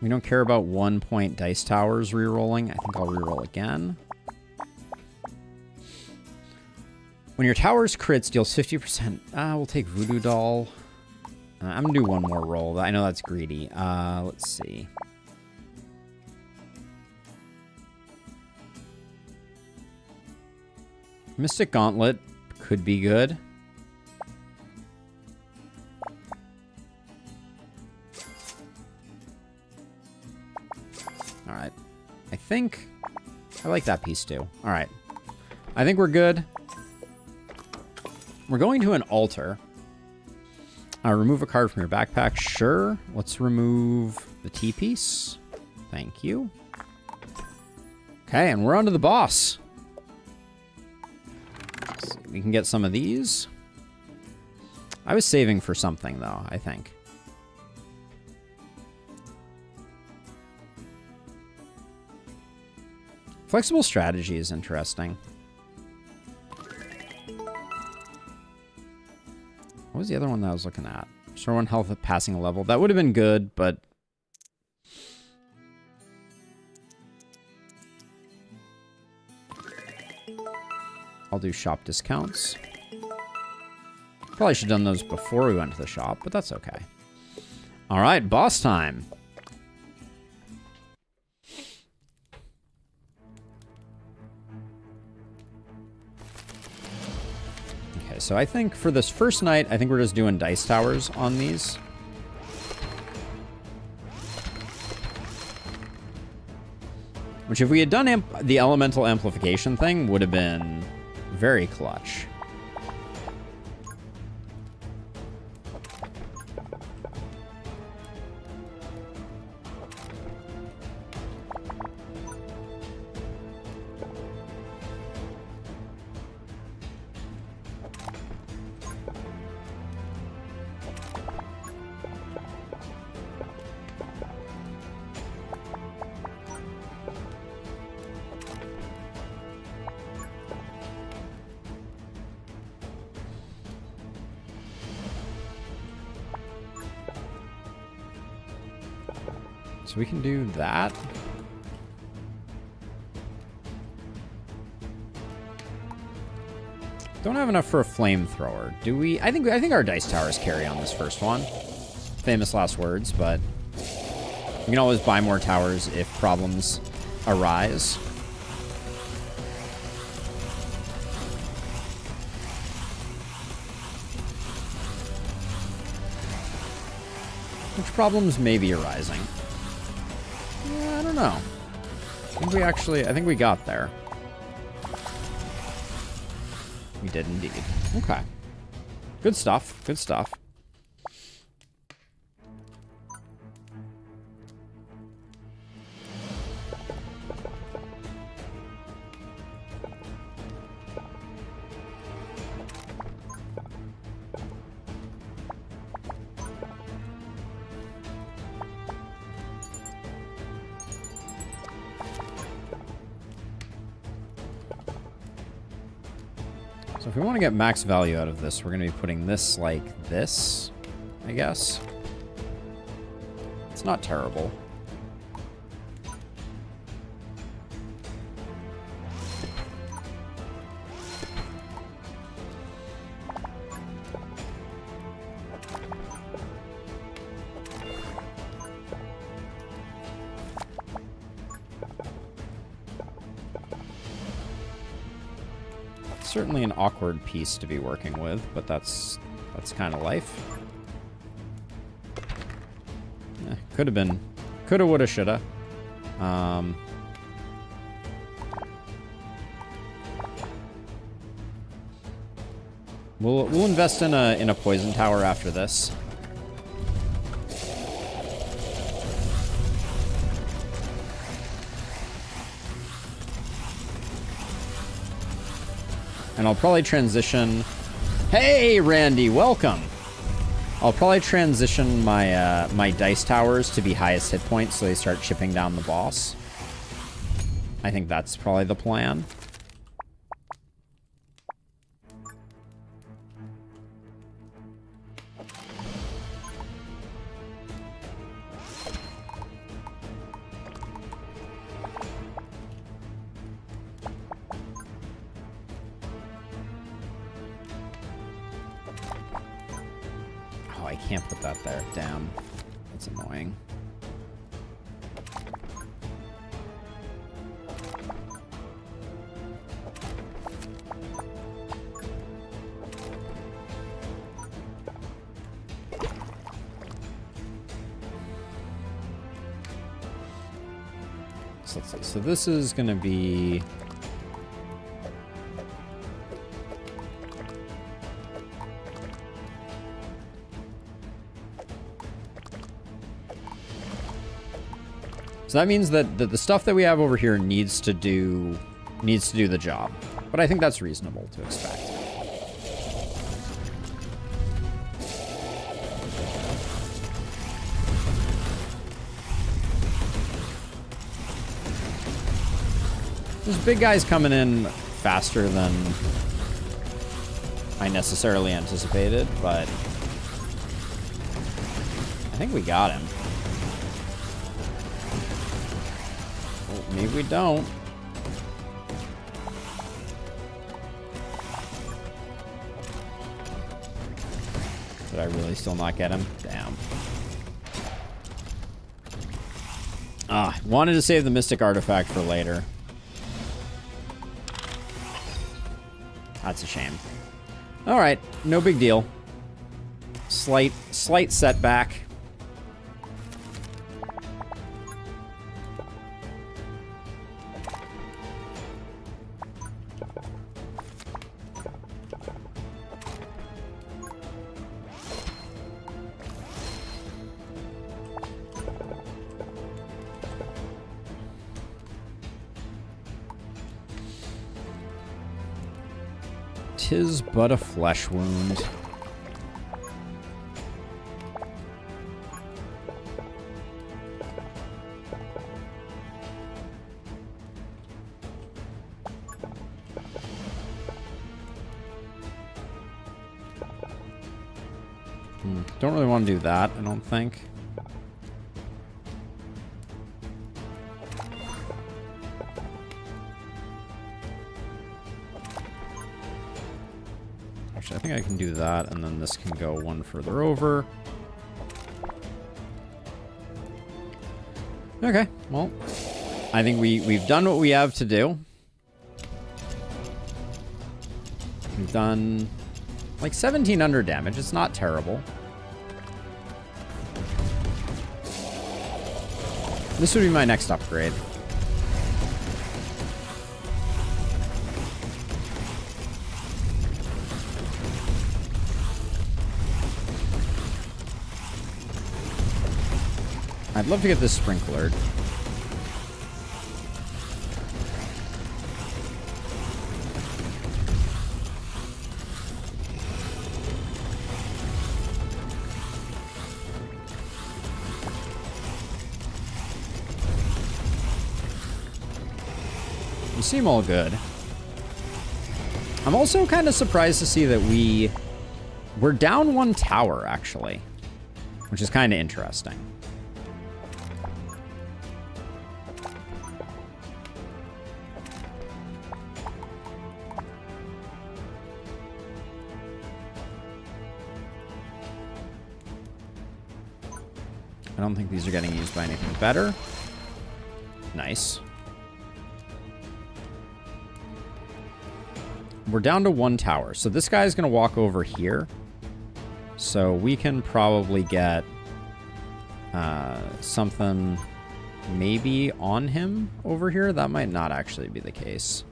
We don't care about 1-point dice towers re-rolling. I think I'll re-roll again. When your towers crits, deals 50%. We'll take Voodoo Doll. I'm going to do one more roll. I know that's greedy. Let's see. Mystic Gauntlet could be good. All right. I think I like that piece too. All right. I think we're good. We're going to an altar. Remove a card from your backpack. Sure. Let's remove the T-piece. Thank you. Okay, and we're on to the boss. Let's see. We can get some of these. I was saving for something, though, I think. Flexible strategy is interesting. What was the other one that I was looking at? Restore 1 health at passing a level. That would have been good, but... I'll do shop discounts. Probably should have done those before we went to the shop, but that's okay. All right, boss time. So I think for this first night, I think we're just doing dice towers on these. Which if we had done the elemental amplification thing, would have been very clutch. So we can do that. Don't have enough for a flamethrower, do we? I think our dice towers carry on this first one. Famous last words, but we can always buy more towers if problems arise. Which problems may be arising? I don't know. I think we got there. We did indeed. Okay. Good stuff. Good stuff. So if we want to get max value out of this, we're going to be putting this like this, I guess. It's not terrible. Certainly an awkward piece to be working with, but that's kind of life. Could have been, coulda, woulda, shoulda. We'll invest in a poison tower after this. And I'll probably transition... Hey, Randy, welcome! I'll probably transition my my dice towers to be highest hit points so they start chipping down the boss. I think that's probably the plan. I can't put that there. Damn. That's annoying. So let's see. So this is going to be... So that means that the stuff that we have over here needs to do the job. But I think that's reasonable to expect. This big guy's coming in faster than I necessarily anticipated, but I think we got him. Maybe we don't. Did I really still not get him? Damn. Ah, wanted to save the Mystic Artifact for later. That's a shame. Alright, no big deal. Slight setback. Tis but a flesh wound. Don't really want to do that, I don't think. Actually, I think I can do that, and then this can go one further over. Okay, well, I think we've done what we have to do. We've done like 1700 damage. It's not terrible. This would be my next upgrade. I'd love to get this sprinklered. You seem all good. I'm also kind of surprised to see that we're down 1 tower, actually, which is kind of interesting. I don't think these are getting used by anything better. Nice. We're down to 1 tower. So this guy's going to walk over here. So we can probably get something maybe on him over here. That might not actually be the case.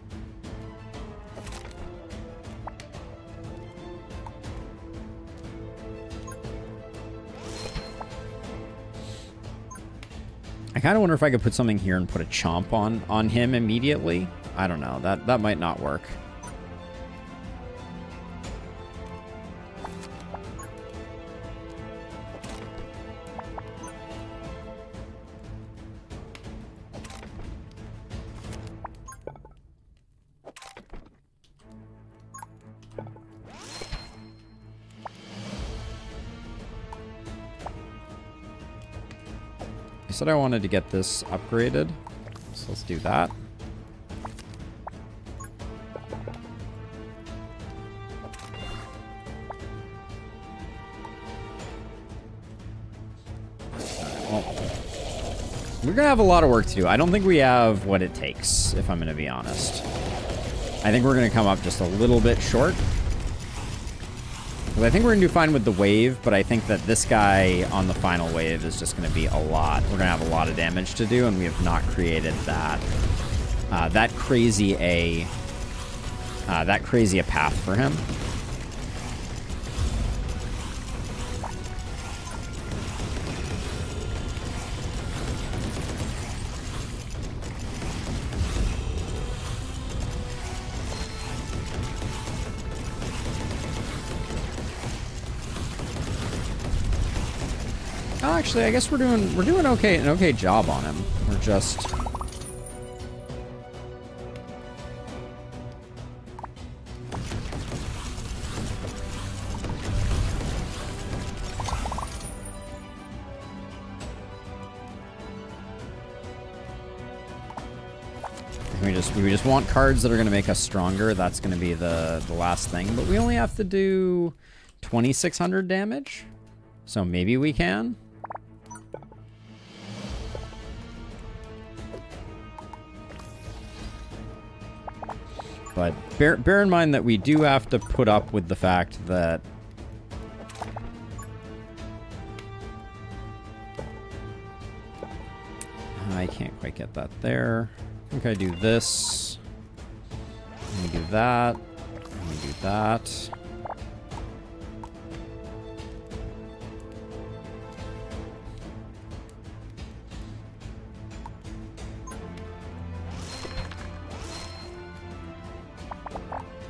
I kind of wonder if I could put something here and put a chomp on him immediately. I don't know. That might not work. I said I wanted to get this upgraded, so let's do that. Well, we're gonna have a lot of work to do. I don't think we have what it takes, if I'm gonna be honest. I think we're gonna come up just a little bit short. I think we're going to do fine with the wave, but I think that this guy on the final wave is just going to be a lot. We're going to have a lot of damage to do, and we have not created that that crazy a path for him. Oh, actually, I guess we're doing okay, an okay job on him. We're just we just want cards that are going to make us stronger. That's going to be the last thing. But we only have to do 2,600 damage, so maybe we can. But bear in mind that we do have to put up with the fact that I can't quite get that there. I think I do this. Let me do that. Let me do that.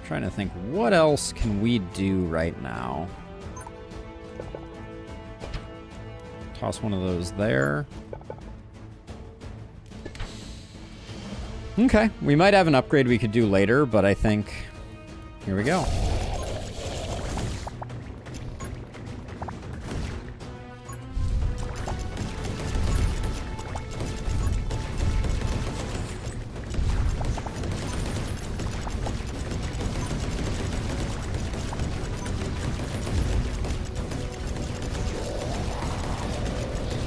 Trying to think, what else can we do right now? Toss one of those there. Okay, we might have an upgrade we could do later, but I think... Here we go.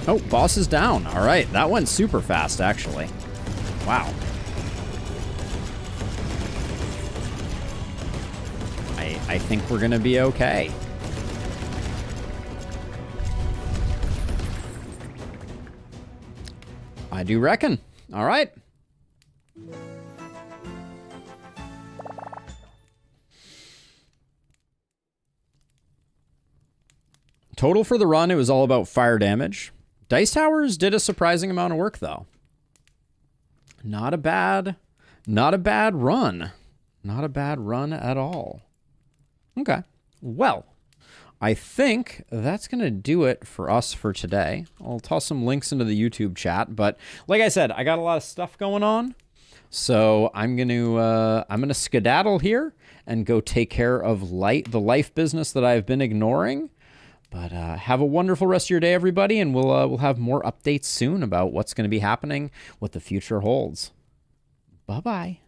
Oh, boss is down. All right, that went super fast, actually. Wow. I think we're gonna be okay. I do reckon. All right. Total for the run, it was all about fire damage. Dice Towers did a surprising amount of work, though. Not a bad run. Not a bad run at all. Okay. Well, I think that's going to do it for us for today. I'll toss some links into the YouTube chat, but like I said, I got a lot of stuff going on. So I'm gonna skedaddle here and go take care of the life business that I've been ignoring. But have a wonderful rest of your day, everybody, and we'll have more updates soon about what's going to be happening, what the future holds. Bye-bye.